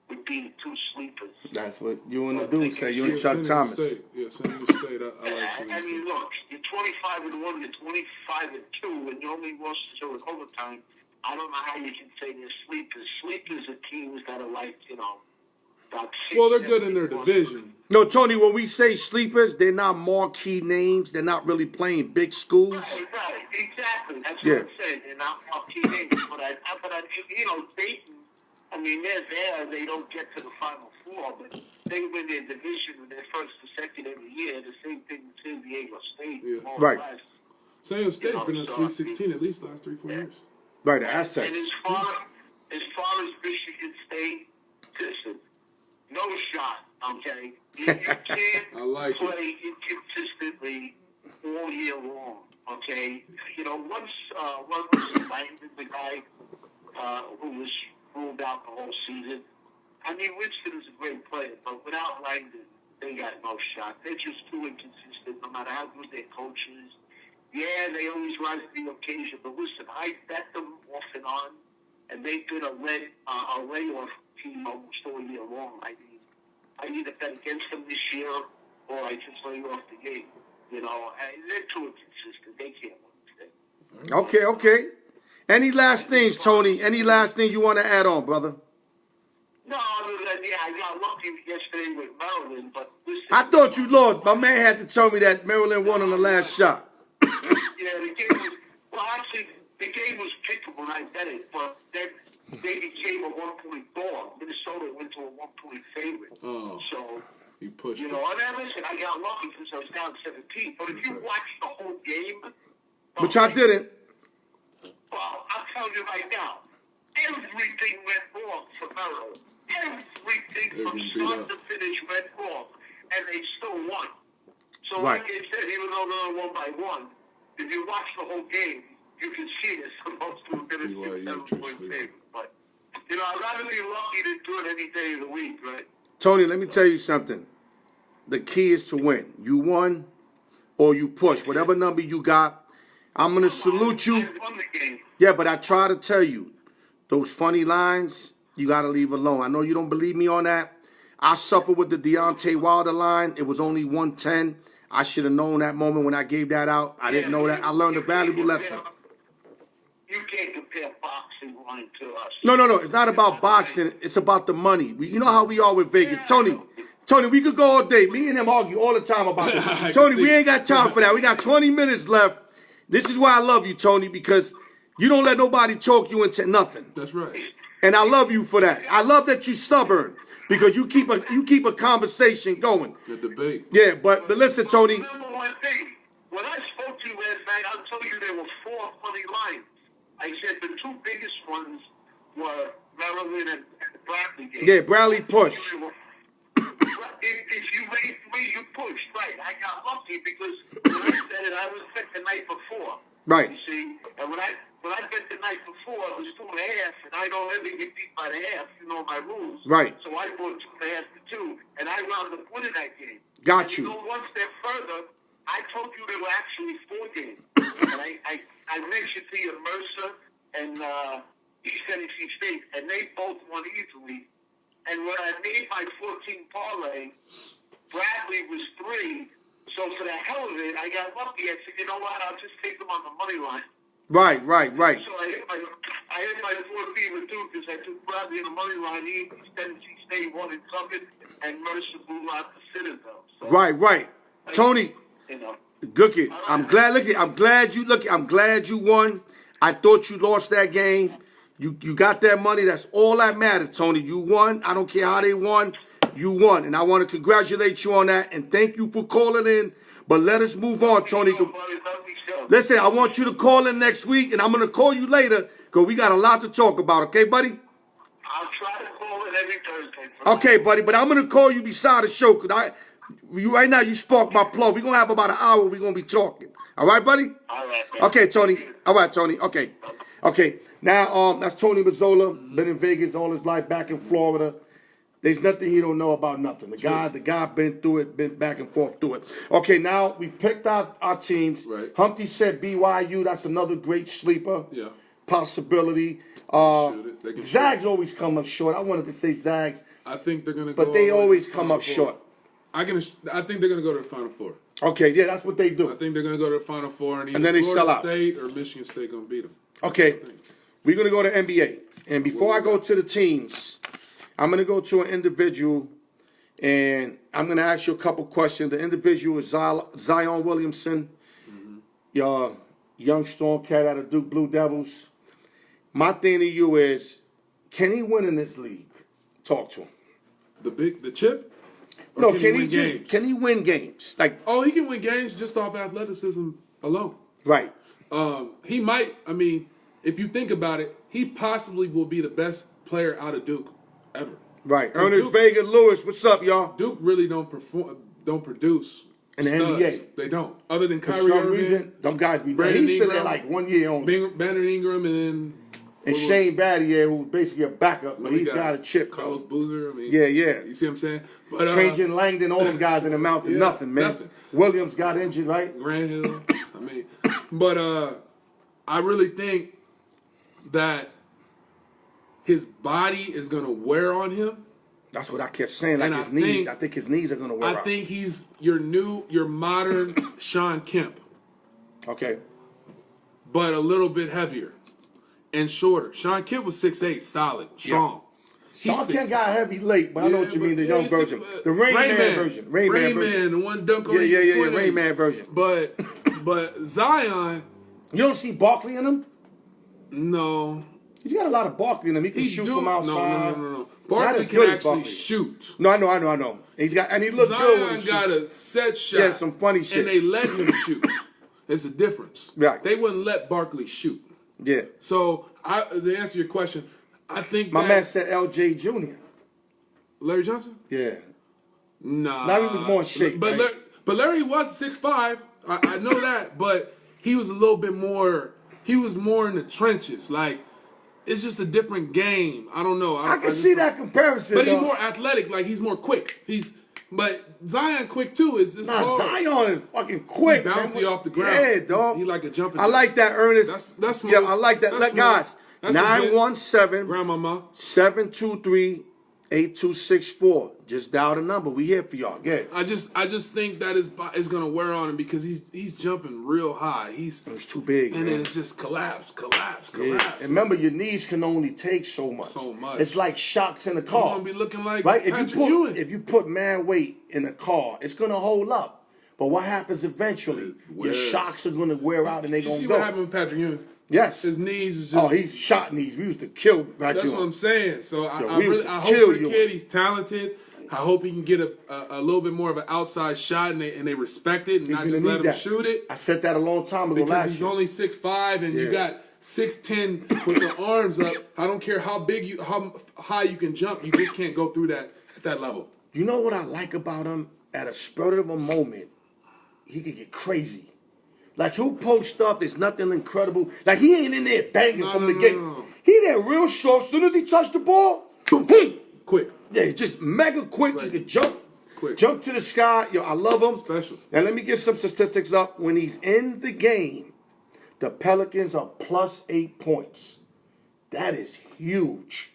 would be the two sleepers. That's what you and the dude say. You and Chuck San Diego Thomas. State. Yeah, San Diego State. I like I mean, look, you're 25-1, you're 25-2, and your only losses are in overtime. I don't know how you can say they're sleepers. Sleepers are teams that are like, about six, well, they're good in their 7, division. No, Tony, when we say sleepers, they're not marquee names. They're not really playing big schools. Right, exactly. That's Yeah. what I'm saying. They're not marquee names. But Dayton, I mean, they're there. They don't get to the Final Four, but they win their division in their first or second every year. The same thing with San Diego State. Yeah. More Right. or less. San Diego State's been in so, Sweet 16 at least the last 3-4 years. Right, the And Aztecs. as far as Michigan State, listen, no shot, okay? You can't I like it. play inconsistently all year long, okay? Once Langdon, the guy who was ruled out the whole season, I mean, Winston is a great player, but without Langdon, they got no shot. They're just too inconsistent, no matter how good their coach is. Yeah, they always rise to the occasion, but listen, I bet them off and on, and they've been a layoff team almost all year long. I mean, I either bet against them this year, or I just lay off the game. And they're too inconsistent. They can't win this thing. Okay. Any last things, Tony? Any last things you want to add on, brother? No, I got lucky yesterday with Maryland, but listen. I thought you lost. My man had to tell me that Maryland won on the last shot. Yeah, the game was, actually, the game was pickable, and I bet it, but then they became a 1-point dog. Minnesota went to a 1-point favorite. Oh, so, he pushed and then listen, I got lucky because I was down 17, but if you watch the whole game, Which I didn't. well, I'll tell you right now, everything went wrong for Maryland. Everything from start to finish went wrong, and they still won. So, Right. like I said, even though they're 1-1, if you watch the whole game, you can see they're supposed to have been a 6-7-point favorite. But, I'd rather be lucky than do it any day of the week, right? Tony, let me tell you something. The key is to win. You won or you push. Whatever number you got, I'm going to salute you. I won the game. Yeah, but I try to tell you, those funny lines, you got to leave alone. I know you don't believe me on that. I suffered with the Deontay Wilder line. It was only 110. I should have known that moment when I gave that out. I didn't know that. I learned a valuable lesson. You can't compare boxing line to us. No. It's not about boxing. It's about the money. You know how we are with Vegas. Tony, we could go all day. Me and him argue all the time about this. Tony, we ain't got time for that. We got 20 minutes left. This is why I love you, Tony, because you don't let nobody talk you into nothing. That's right. And I love you for that. I love that you're stubborn because you keep a conversation going. The debate. Yeah, but listen, Tony. Remember one thing. When I spoke to you last night, I'll tell you there were 4 funny lines. I said the 2 biggest ones were Maryland and the Bradley game. Yeah, Bradley pushed. If you raised me, you pushed. Right. I got lucky because when I said it, I was bet the night before. Right. You see? And when I bet the night before, it was 2.5, and I don't ever get beat by the half. You know my rules. Right. So I bought 2.5 to 2, and I wound up winning that game. Got and you. You know, one step further, I told you there were actually 4 games. And I mentioned to you Mercer and East Tennessee State, and they both won easily. And when I made my 14 parlay, Bradley was 3. So for the hell of it, I got lucky. I said, you know what? I'll just take them on the money line. Right. So I hit my 14 with 2 because I took Bradley in the money line. East Tennessee State won in Summit, and Mercer blew out the Citadel. So, Right. Tony, good kid. I'm glad you won. I thought you lost that game. You got that money. That's all that matters, Tony. You won. I don't care how they won. You won. And I want to congratulate you on that. And thank you for calling in. But let us move on, Tony. Listen, I want you to call in next week. And I'm going to call you later because we got a lot to talk about. Okay, buddy? I'll try to call it every Thursday. Okay, buddy. But I'm going to call you beside the show because right now you sparked my plug. We're going to have about an hour we're going to be talking. All right, buddy? All right. Okay, Tony. All right, Tony. Okay. Okay, now that's Tony Mazzola. Been in Vegas all his life, back in Florida. There's nothing he don't know about nothing. The guy been through it, been back and forth through it. Okay, now we picked out our teams. Right. Humpty said BYU. That's another great sleeper. Yeah. Possibility. Zags always come up short. I wanted to say Zags. I think they're gonna go. But they all the way always to the come Final up Four. short. I think they're gonna go to the Final Four. Okay, yeah, that's what they I do. think they're gonna go to the Final Four, and either then they Florida sell out. State or Michigan State gonna beat them. Okay, we're going to go to NBA. And before I go to the teams, I'm going to go to an individual, and I'm going to ask you a couple questions. The individual is Zion Williamson, your young strong cat out of Duke Blue Devils. My thing to you is, can he win in this league? Talk to him. The chip? Or No, can he win games? Like, oh, he can win games just off athleticism alone. right. He might. I mean, if you think about it, he possibly will be the best player out of Duke ever. Right. 'Cause Ernest Vega Lewis, what's up, y'all? Duke really don't produce In the studs. NBA. They don't. Other than For Kyrie some Irving, reason, them guys be Brandon He's been there Ingram, like 1 year only. Brandon Ingram, and then And Shane Battier, who's basically a backup, but we he's got a chip. Carlos Boozer. I mean, Yeah. You see what I'm saying? But Trajan Langdon, all them guys in the mountain, Yeah, nothing, man. nothing. Williams got injured, right? Grant Hill. I mean, but I really think that his body is gonna wear on him. That's what I kept saying. Like And his I knees. think- I think his knees are gonna wear out. I think he's your modern Sean Kemp, Okay. but a little bit heavier and shorter. Sean Kemp was 6'8", solid, strong. Sean He's Kemp got heavy late, but I know what you mean. The young he's version, six- the Rain Man version. Rain Man version. the one dunk on Yeah, you, yeah. point at Rain you. Man version. But Zion, You don't see Barkley in him. no. He's got a lot of Barkley in him. He can shoot from outside. No. Not Barkley as can good as actually Barkley. shoot. No, I know. He's got, and he looked good when Zion he got shoots. a set shot. Yeah, some funny shit. And they let him shoot. It's a difference. Right. They wouldn't let Barkley shoot. Yeah. So, to answer your question, I think My that man said L.J. Jr. Larry Johnson? Yeah. Nah. Larry was more in shape, But, right? Larry was 6'5". I know that, but he was a little bit more. He was more in the trenches. Like, it's just a different game. I don't know. I can see that comparison. But he's though. more athletic. Like, he's more quick. But Zion quick too. It's Nah, hard. Zion is fucking quick. He bouncy man. off the ground. Yeah, dog. He like a jumping I jack. like that, Ernest. That's smooth. Yeah, I like that. That's Let smooth. guys. That's legit. 917 Grandmama. 723-8264. Just dial the number. We here for y'all. Get I just think that is gonna wear on him because he's jumping real high. It's too big. and man. then it's just collapse. Yeah. And remember, your knees can only take so much. So much. It's like shocks in a He's car. gonna be looking like Right? Patrick Ewing. If you put man weight in a car, it's gonna hold up. But what happens eventually? Your wears. shocks are gonna wear out and they You gonna see go. what happened with Patrick Ewing? Yes. His knees is just. Oh, he's shot knees. We used to kill Patrick That's Ewing. what I'm saying. So I we used to hope kill for the you. kid he's talented. I hope he can get a little bit more of an outside shot and they respect it and not gonna just need let him that. shoot it. I said that a long time ago Because last he's year. only 6'5" and you Yeah. got 6'10" with the arms up. I don't care how high you can jump. You just can't go through that at that level. You know what I like about him? At a spur of a moment, he could get crazy. Like he'll post up. There's nothing incredible. Like he ain't in there banging from the gate. No. He there real short. As soon as he touched the ball, boom, boom. Quick. Yeah, it's just mega quick. Right. You can jump. Quick. Jump to the sky. Yo, I love him. Special. Now let me get some statistics up. When he's in the game, the Pelicans are +8 points. That is huge.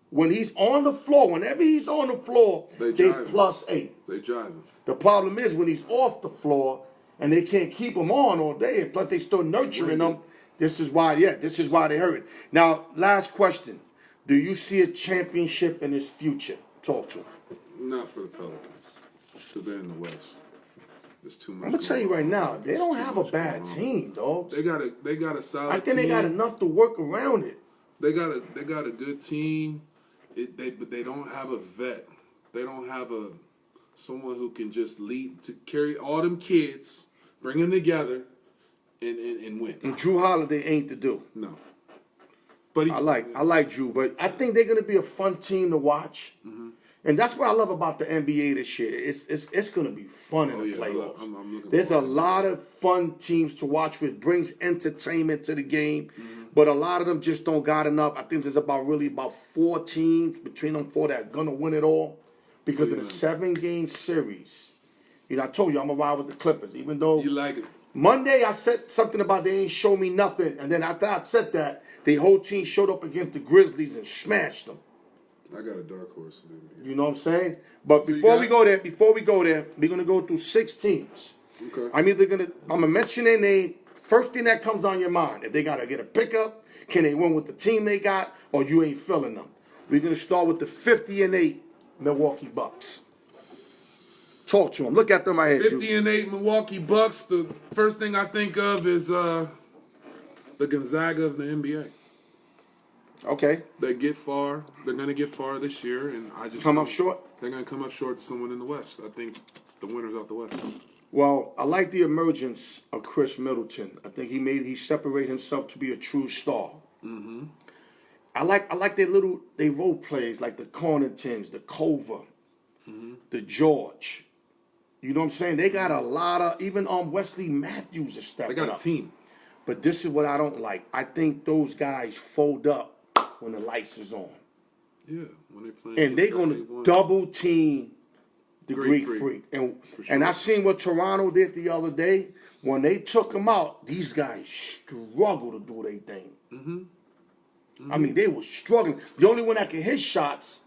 When he's on the floor, whenever he's on the floor, They they're drive him. +8. They drive him. The problem is when he's off the floor and they can't keep him on all day, and plus they still nurturing him. This is why they hurt. Now, last question. Do you see a championship in his future? Talk to him. Not for the Pelicans. Because they're in the West. There's too much. I'm gonna tell you right now, they don't have a much bad going on. team, dogs. They got a solid I think they got team. enough to work around it. They got a good team. But they don't have a vet. They don't have someone who can just lead to carry all them kids, bring them together, and win. And Drew Holiday ain't the dude. No. But I like Drew, but I think they're gonna be a fun team to watch. Mm-hmm. And that's what I love about the NBA this year. It's gonna be fun in the yeah, playoffs. I'm looking There's a forward to it. lot of fun teams to watch, which brings entertainment to the game. but a lot of them just don't got enough. I think there's about 4 teams between them 4 that are gonna win it all because of the 7-game series. You know, I told you I'm gonna ride with the Clippers, even though You like it. Monday I said something about they ain't show me nothing, and then after I said that, the whole team showed up against the Grizzlies and smashed them. I got a dark horse. You know what I'm saying? But So before we go there, we're gonna go through 6 teams. Okay. I'm gonna mention their name. First thing that comes on your mind, if they gotta get a pickup, can they win with the team they got, or you ain't feeling them? We're gonna start with the 50-8 Milwaukee Bucks. Talk to them. Look at them right here. 50-8 Milwaukee Bucks. The first thing I think of is the Gonzaga of the NBA. Okay. They get far. They're going to get far this year, and I just Come up short? They're going to come up short to someone in the West. I think the winner's out the West. Well, I like the emergence of Chris Middleton. I think he separated himself to be a true star. Mm-hmm. I like their role plays like the Connaughtons, the Culver, the George. You know what I'm saying? They got a lot of, even Wesley Matthews is stepping up. They got a team. But this is what I don't like. I think those guys fold up when the lights is on. Yeah, when they play. And they're going to double team the Greek Freak. And sure. and I seen what Toronto did the other day. When they took him out, these guys struggled to do their thing. I mean, they were struggling. The only one that could hit shots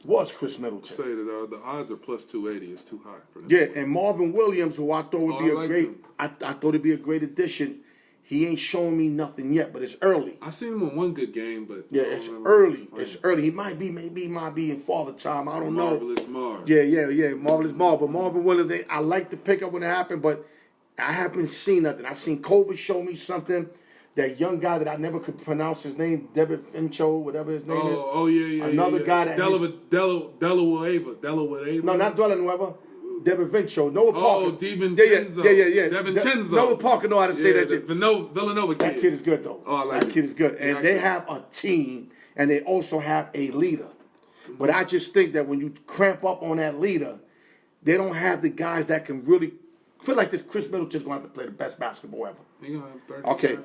was Chris Middleton. Say that the odds are plus 280. It's too high for them. Yeah, and Marvin Williams, who I thought would be I thought it'd be a great addition. He ain't showing me nothing yet, but it's early. I seen him in one good game, but yeah, it's early. It's early. He might be in Father Time. I don't know. Marvelous Marv. Yeah, Marvelous Marv. But Marvin Williams, I like to pick up when it happened, but I haven't seen nothing. I seen Culver show me something. That young guy that I never could pronounce his name, Devin Fincho, whatever his name is. Oh, yeah. Another guy that Delaware. No, not Delanueva. Devin Vincenzo. Noah Parker. Oh, DiVincenzo. Yeah. DiVincenzo. Noah Parker know how to say that shit. Villanova kid. That kid is good, though. Oh, I like that it. kid is good. And they have a team, and they also have a leader. But I just think that when you cramp up on that leader, they don't have the guys that can really feel like this. Chris Middleton's going to have to play the best basketball ever. He's going to have 30. Okay.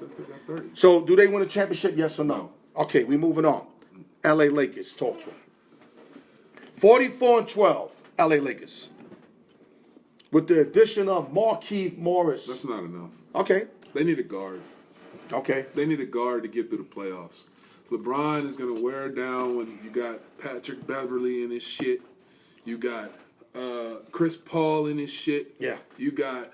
30. So, do they win a championship, yes or no? Okay, we moving on. L.A. Lakers, talk to them. 44-12, L.A. Lakers. With the addition of Markieff Morris. That's not enough. Okay. They need a guard. Okay. They need a guard to get through the playoffs. LeBron is going to wear down when you got Patrick Beverly in his shit. You got Chris Paul in his shit. Yeah. You got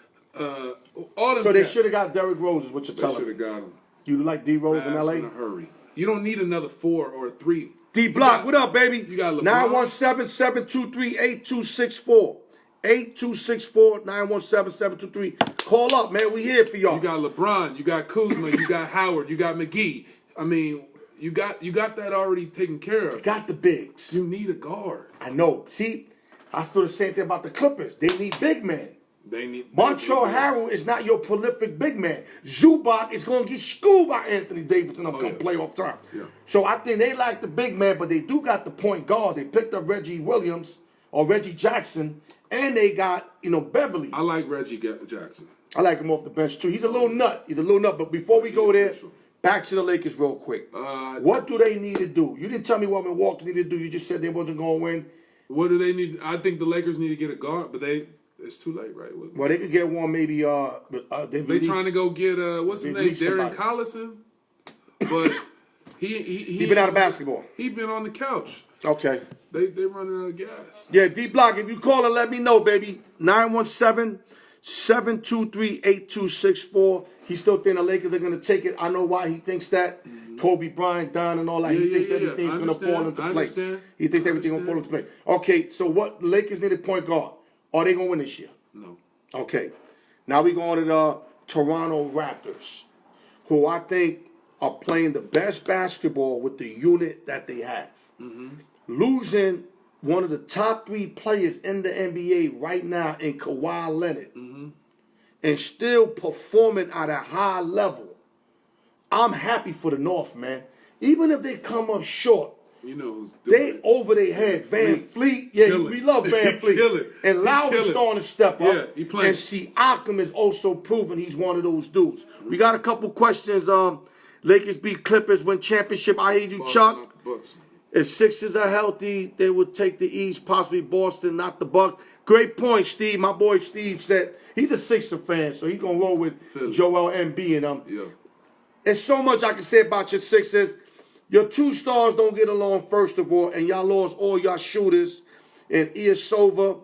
all them So they cats. should have got Derrick Rose, is what you're They telling should me. have got him. You like D Rose in Fast LA? in a hurry. You don't need another 4 or 3. D Block, what up, baby? You got LeBron. 917-723-8264. 8264-917-723. Call up, man. We here for y'all. You got LeBron. You got Kuzma. You got Howard. You got McGee. I mean, you got that already taken care of. Got the bigs. You need a guard. I know. See, I feel the same thing about the Clippers. They need big men. They need Montrezl Harrell is not your prolific big man. Zubac is going to get schooled by Anthony Davis come playoff time. Yeah. So I think they like the big man, but they do got the point guard. They picked up Reggie Williams or Reggie Jackson, and they got, Beverly. I like Reggie Jackson. I like him off the bench, too. He's a little nut. But before we go there, back to the Lakers real quick. What do they need to do? You didn't tell me what Milwaukee needed to do. You just said they wasn't going to win. What do they need? I think the Lakers need to get a guard, but it's too late, right? Well, they could get one maybe. They trying to go get what's his name, Darren Collison, but he been out of basketball. He been on the couch. Okay. They running out of gas. Yeah, D Block. If you call and let me know, baby. 917-723-8264. He still think the Lakers are gonna take it. I know why he thinks that. Mm-hmm. Kobe Bryant dying and all that. He thinks everything's gonna fall into place. He thinks everything's gonna fall into place. Okay, so what Lakers need a point guard. Are they gonna win this year? No. Okay. Now we going to the Toronto Raptors, who I think are playing the best basketball with the unit that they have. Mm-hmm. Losing one of the top 3 players in the NBA right now in Kawhi Leonard, and still performing at a high level. I'm happy for the North, man. Even if they come up short, you know who's they over their head. Van Fleet, yeah, we love Van Fleet. And Lowry's starting to step up. Yeah, he playing. And Siakam is also proven he's one of those dudes. We got a couple questions. Lakers beat Clippers, win championship. I hear you, Boston, Chuck. not the Bucks. If Sixers are healthy, they would take the East, possibly Boston, not the Bucks. Great point, Steve. My boy Steve said he's a Sixer fan, so he's going to roll with Philly. Joel Embiid and them. Yeah. There's so much I can say about your Sixers. Your two stars don't get along, first of all, and y'all lost all y'all shooters in Ilyasova,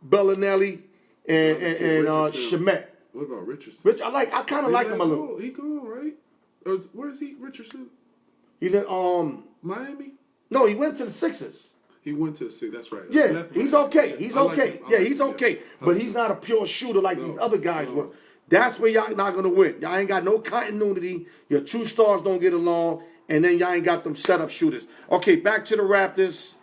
Bellinelli, and Shemet. What about Richardson? I kind of like him a little. He gone, right? Where is he, Richardson? He's in Miami? No, he went to the Sixers. He went to the city. That's right. Yeah, he's okay. He's okay. Yeah, he's okay. But Okay. he's not a pure shooter like these other guys were. That's where y'all not gonna win. Y'all ain't got no continuity. Your two stars don't get along, and then y'all ain't got them setup shooters. Okay, back to the Raptors.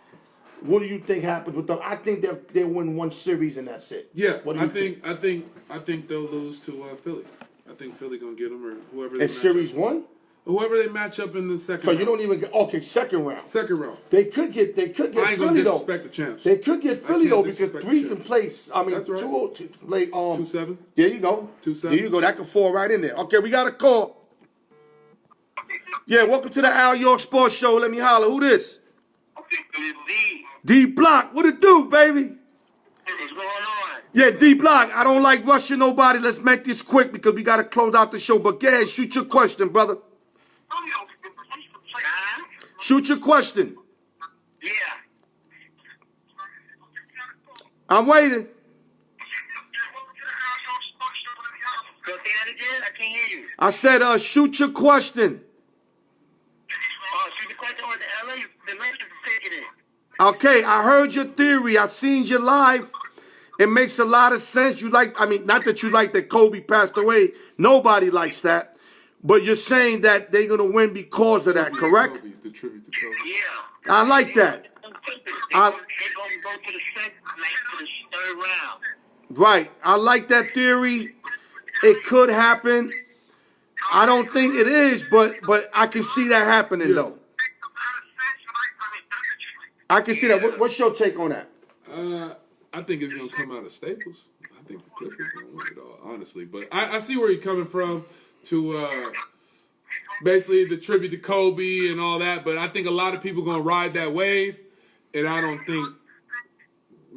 What do you think happens with them? I think they'll win one series and that's it. Yeah, What do you I think they'll lose to Philly. I think Philly gonna get them or whoever. They in match series up. one? Whoever they match up in the second. So round. you don't even get second round. Second round. They could get I ain't gonna Philly though. disrespect the champs. They could get Philly can't though because disrespect three the can champs. place. I mean, That's right. two play 2-7. There you go. 2-7. There you go. That can fall right in there. Okay, we got a call. Yeah, welcome to the Alyork Sports Show. Let me holler. Who this? D Block. What it do, baby? What's going on? Yeah, D Block. I don't like rushing nobody. Let's make this quick because we got to close out the show. But go ahead, shoot your question, brother. Shoot your question. Yeah. I'm waiting. Go say that again? I can't hear you. I said, shoot your question. Shoot the question on the LA. The Lakers are taking it. Okay, I heard your theory. I seen you live. It makes a lot of sense. Not that you like that Kobe passed away. Nobody likes that. But you're saying that they're going to win because of that, correct? Kobe's the tribute to Kobe. Yeah. I like that. They're going to go to the third round. Right. I like that theory. It could happen. I don't think it is, but I can see that happening, though. I can see that. What's your take on that? I think it's gonna come out of Staples. I think the Clippers gonna win it all, honestly. But I see where you're coming from to basically the tribute to Kobe and all that. But I think a lot of people gonna ride that wave, and I don't think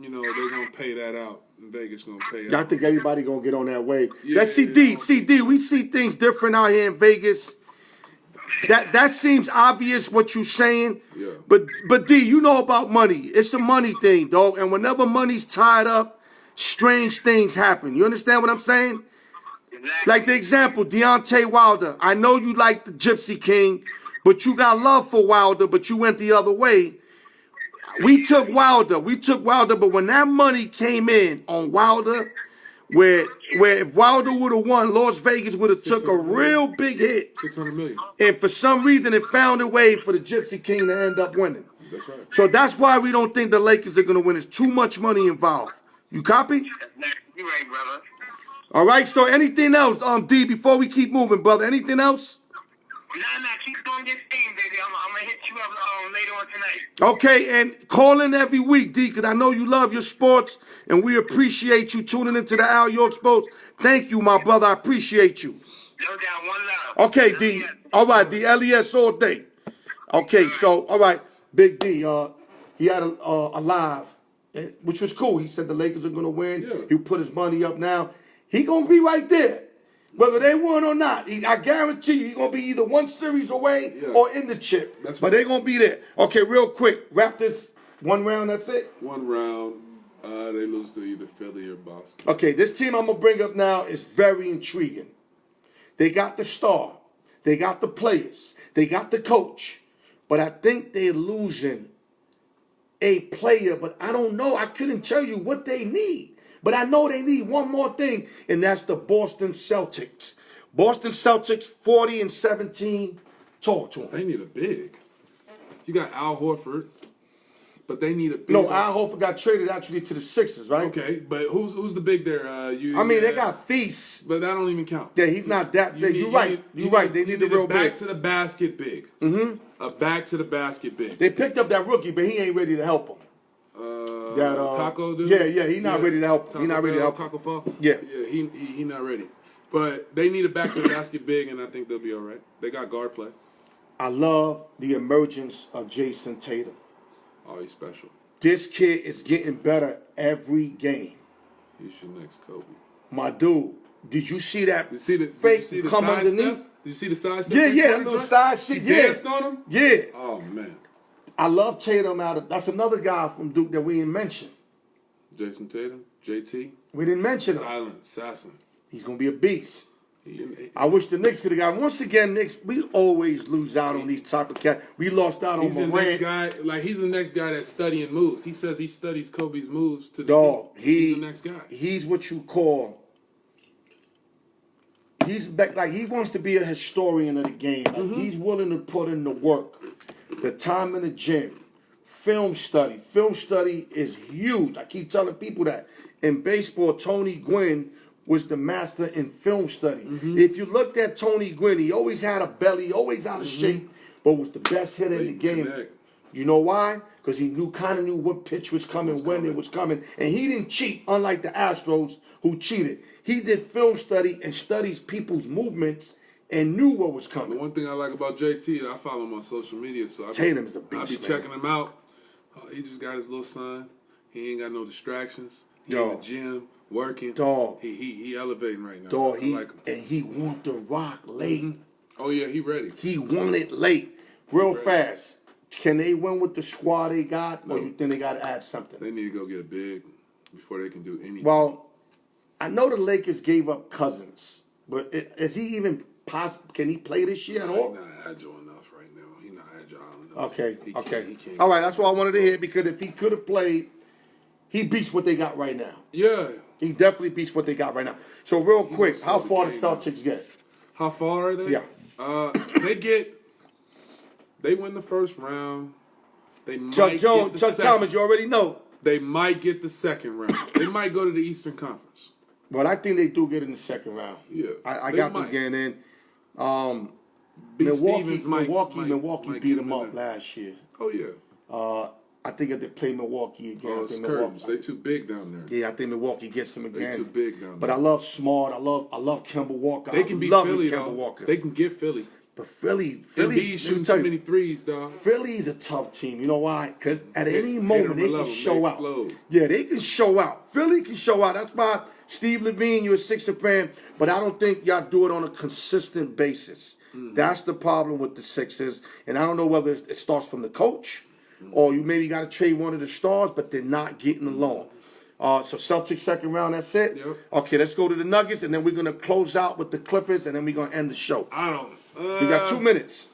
they're gonna pay that out. Vegas gonna pay out. I think everybody gonna get on that wave. Yeah, That's CD. We see things different out here in Vegas. That seems obvious what you're saying. Yeah. But D, you know about money. It's a money thing, dog. And whenever money's tied up, strange things happen. You understand what I'm saying? Exactly. Like the example, Deontay Wilder. I know you like the Gypsy King, but you got love for Wilder, but you went the other way. We took Wilder, but when that money came in on Wilder, where if Wilder would have won, Las Vegas would have took a real big hit. $600 million. And for some reason, it found a way for the Gypsy King to end up winning. That's right. So that's why we don't think the Lakers are going to win. There's too much money involved. You copy? You're right, brother. All right, so anything else, D, before we keep moving, brother? Anything else? Nah, keep doing this thing, baby. I'm going to hit you up later on tonight. Okay, and call in every week, D, because I know you love your sports, and we appreciate you tuning into the Alyork Sports. Thank you, my brother. I appreciate you. No doubt, one love. Okay, D. All right, D. LES all day. Okay, so, all right, Big D, he had a live, which was cool. He said the Lakers are going to win. Yeah. He put his money up now. He going to be right there. Whether they won or not, I guarantee you he's going to be either one series away or in the chip. That's but right. they're going to be there. Okay, real quick. Raptors, one round, that's it? One round, they lose to either Philly or Boston. Okay, this team I'm going to bring up now is very intriguing. They got the star. They got the players. They got the coach. But I think they're losing a player, but I don't know. I couldn't tell you what they need. But I know they need one more thing, and that's the Boston Celtics. Boston Celtics, 40-17. Talk to them. They need a big. You got Al Horford, but they need a big. No, Al Horford got traded actually to the Sixers, right? Okay, but who's the big there? They got Feast. But that don't even count. Yeah, he's not that big. You're right. They need the real big. Back to the basket big. Mm-hmm. A back to the basket big. They picked up that rookie, but he ain't ready to help them. Taco dude? Yeah, he's not ready to help. He's not ready to help. Taco Fall? Yeah. Yeah, he not ready. But they need a back to the basket big, and I think they'll be all right. They got guard play. I love the emergence of Jason Tatum. Oh, he's special. This kid is getting better every game. He's your next Kobe. My dude, did you see that Did you fake see the come side underneath? step? Did you see the side step? Yeah, that little side shit. He danced on him? Yeah. Oh, man. I love Tatum that's another guy from Duke that we didn't mention. Jason Tatum, JT. We didn't mention him. Silent assassin. He's going to be a beast. He- I wish the Knicks could have got him. Once again, Knicks, we always lose out on these type of cats. We lost out on He's the next Morant. guy. Like he's the next guy that's studying moves. He says he studies Kobe's moves to the Dog, team. He's the next guy. He's what you call. He's back, like he wants to be a historian of the game. Like he's willing to put in the work, the time in the gym, film study. Film study is huge. I keep telling people that. In baseball, Tony Gwynn was the master in film study. If you looked at Tony Gwynn, he always had a belly, always out of shape, but was the best hitter in the game. Connect. You know why? Because he kind of knew what pitch was coming, when it was coming, and he didn't cheat. Unlike the Astros, who cheated, he did film study and studies people's movements and knew what was The coming. one thing I like about JT, I follow him on social media, so Tatum's a I beast, be man. checking him out. He just got his little son. He ain't got no distractions. He in Dog. the gym working. Dog. He elevating right now. Dog, I like him. and he want the rock late. Oh yeah, he ready. He won it late, real fast. Can they win with the squad they got, or No. you think they got to add something? They need to go get a big before they can do anything. Well, I know the Lakers gave up Cousins, but is he even possible? Can he play this year at He's all? not agile enough right now. He's not agile enough. Okay, He okay. can't. All right, that's what I wanted to hear, because if he could have played, he beats what they got right now. Yeah. He definitely beats what they got right now. So real quick, was how slow far the game, Celtics get? How far are they? Yeah. They win the first round. They might Chuck get Jones, the Chuck second. Thomas, you already know. They might get the second round. They might go to the Eastern Conference. But I think they do get in the second round. Yeah, I they got them might. getting in. B. Milwaukee Stevens might beat get them in up there. last year. Oh yeah. I think if they play Milwaukee again, Oh, I it's think curtains. Milwaukee. They too big down there. Yeah, I think Milwaukee gets them again. They too big down there. But I love Smart. I love Kemba Walker. They can I beat love Philly Kemba though. Walker. They can get Philly. But Philly, Embiid shooting too many threes, dog. Philly's a tough team. You know why? Because at Hit- any hit moment them they or can love 'em, show they out. explode. Yeah, they can show out. Philly can show out. That's why Steve Levine, you're a Sixer fan, but I don't think y'all do it on a consistent basis. That's the problem with the Sixers, and I don't know whether it starts from the coach or you maybe got to trade one of the stars, but they're not getting along. So Celtics second round, that's it? Yep. Okay, let's go to the Nuggets, and then we're going to close out with the Clippers, and then we're going to end the show. I don't. We got 2 minutes.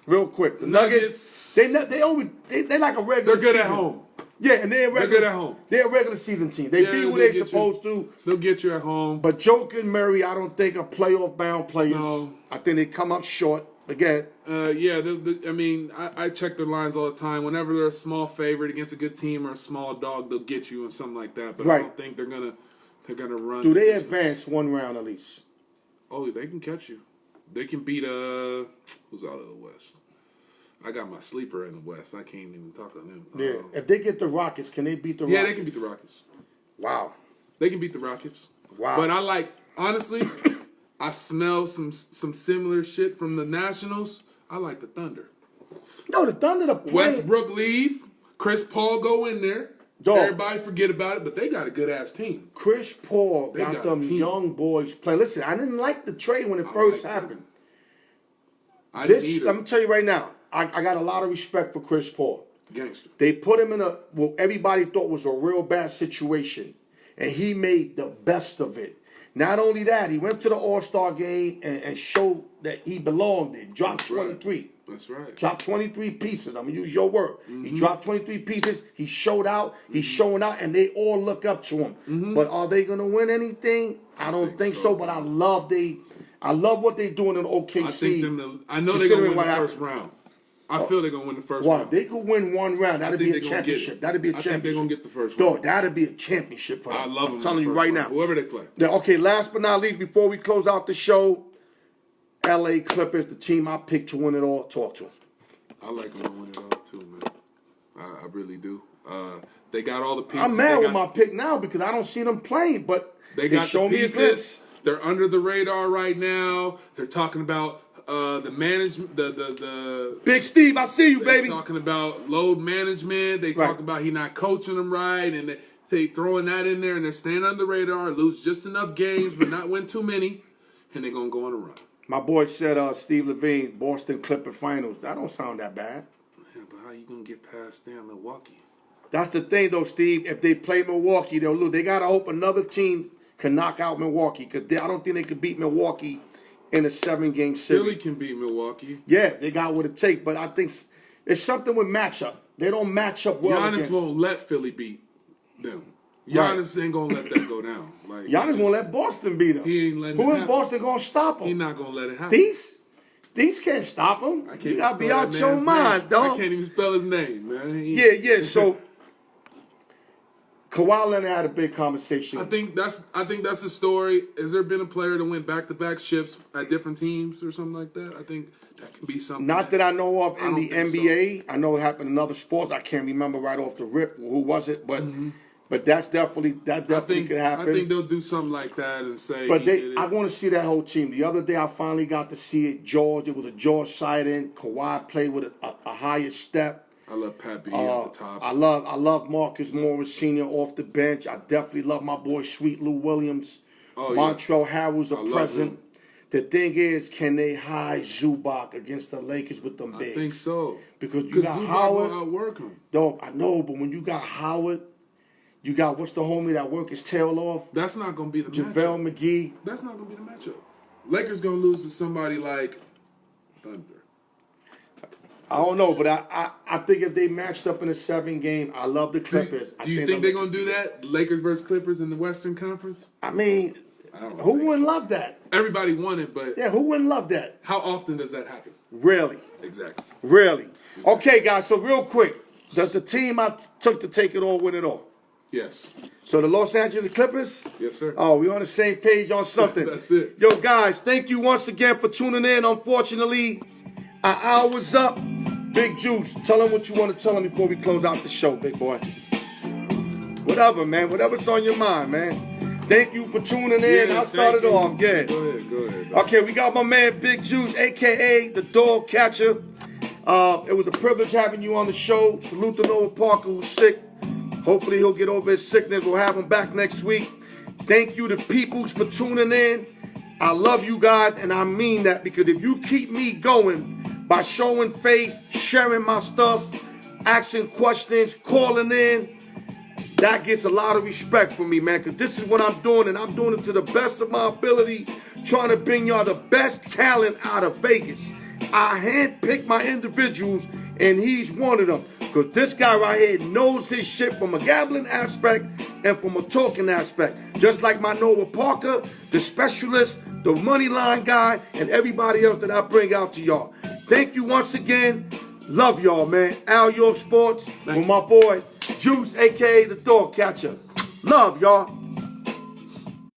Real quick. The Nuggets- Nuggets, they like a regular They're good season. at home. Yeah, and they're regular. good at home. They're a regular season team. They Yeah, beat who they'll they're get you. supposed to. They'll get you at home. But Joker and Murray, I don't think are playoff bound players. No. I think they come up short again. Yeah, I mean, I check their lines all the time. Whenever they're a small favorite against a good team or a small dog, they'll get you and something like that. But I Right. don't think they're gonna run. Do they the distance. advance one round at least? Oh, they can catch you. They can beat who's out of the West. I got my sleeper in the West. I can't even talk on them. Yeah. If they get the Rockets, can they beat the Yeah, Rockets? they can beat the Rockets. Wow. They can beat the Rockets. Wow. But honestly, I smell some similar shit from the Nationals. I like the Thunder. No, the Thunder the playing. Westbrook leave. Chris Paul go in there. Dog. Everybody forget about it, but they got a good ass team. Chris Paul They got got them a team. young boys playing. Listen, I didn't like the trade when it first like happened. I didn't This, either. let me tell you right now, I got a lot of respect for Chris Paul. Gangster. They put him in what everybody thought was a real bad situation, and he made the best of it. Not only that, he went to the All-Star game and showed that he belonged there. Dropped That's right. 23. That's right. Dropped 23 pieces. I'm going to use your word. Mm-hmm. He dropped 23 pieces. He showed out. He's showing out, and they all look up to him. Mm-hmm. But are they going to win anything? I don't think so, but I love what they're doing in OKC. I think I know they're gonna considering win what the first happened. round. I feel they're gonna win the first Wow, round. they could win one round. That'd be a think they're gonna get it. championship. That'd be a I think championship. they're gonna get the first Dog, round. that'd be a championship for them. I love them. I'm telling you right now. Whoever they play. Yeah, okay, last but not least, before we close out the show, LA Clippers, the team I picked to win it all. Talk to them. I like them to win it all too, man. I really do. They got all the pieces. I'm mad They with got- my pick now because I don't see them playing, but They got show the me a pieces. glimpse. They're under the radar right now. They're talking about the management, the Big Steve, I see you, they're baby. talking about load management. They Right. talk about he not coaching them right, and they throwing that in there, and they're staying under the radar, lose just enough games, but not win too many, and they're gonna go on a run. My boy said, Steve Levine, Boston Clipper Finals. That don't sound that bad. Yeah, but how you gonna get past damn Milwaukee? That's the thing, though, Steve. If they play Milwaukee, they'll lose. They got to hope another team can knock out Milwaukee because I don't think they can beat Milwaukee in a 7-game series. Philly can beat Milwaukee. Yeah, they got what it takes, but I think it's something with matchup. They don't match up well Giannis against. won't let Philly beat them. Right. Giannis ain't gonna let that go down. Like Giannis won't let Boston beat them. He ain't letting Who it in happen. Boston gonna stop He's him? not gonna let it happen. These can't stop him. I can't You even gotta be spell out that your man's mind, name. dog. I can't even spell his name, man. Yeah. So Kawhi Leonard had a big conversation. I think that's the story. Has there been a player that went back-to-back ships at different teams or something like that? I think that can be something. Not that I know of I in don't the think NBA. I know it happened in other sports. I can't remember right off the rip who was it, but that's definitely could happen. I think they'll do something like that and say. But he did it. I want to see that whole team. The other day, I finally got to see it. George, it was a George sighting. Kawhi played with a higher step. I love Pat B at the top. I love Marcus Morris Sr. off the bench. I definitely love my boy Sweet Lou Williams. Oh, yeah. Montrell Harrell's a I love present. him. The thing is, can they hide Zubac against the Lakers with them bigs? I think so. Because you got Zubac Howard. will outwork him. No, I know, but when you got Howard, you got what's the homie that worked his tail off? That's not going to be the JaVale matchup. McGee. That's not going to be the matchup. Lakers going to lose to somebody like Thunder. I don't know, but I think if they matched up in a 7-game, I love the Clippers. Do you think they're going to do that? Lakers versus Clippers in the Western Conference? I mean, I don't who think wouldn't so. love that? Everybody won it, but Yeah, who wouldn't love that? how often does that happen? Really, Exactly. really. Okay, guys. So real quick, the team I took to take it all, win it all. Yes. So the Los Angeles Clippers. Yes, sir. Oh, we on the same page on something. That's it. Yo, guys, thank you once again for tuning in. Unfortunately, our hour's up. Big Juice, tell them what you want to tell them before we close out the show, big boy. Whatever, man. Whatever's on your mind, man. Thank you for tuning in. Yeah, I'll start it thank you. off. Yeah. Go ahead. Okay, we got my man Big Juice, a.k.a. the Dog Catcher. It was a privilege having you on the show. Salute to Noah Parker, who's sick. Hopefully he'll get over his sickness. We'll have him back next week. Thank you to peoples for tuning in. I love you guys, and I mean that, because if you keep me going by showing face, sharing my stuff, asking questions, calling in, that gets a lot of respect from me, man, because this is what I'm doing, and I'm doing it to the best of my ability, trying to bring y'all the best talent out of Vegas. I handpick my individuals, and he's one of them, because this guy right here knows his shit from a gambling aspect and from a talking aspect. Just like my Noah Parker, the specialist, the money line guy, and everybody else that I bring out to y'all. Thank you once again. Love y'all, man. Alyork Sports with my boy Juice, a.k.a. the Dog Catcher. Love y'all.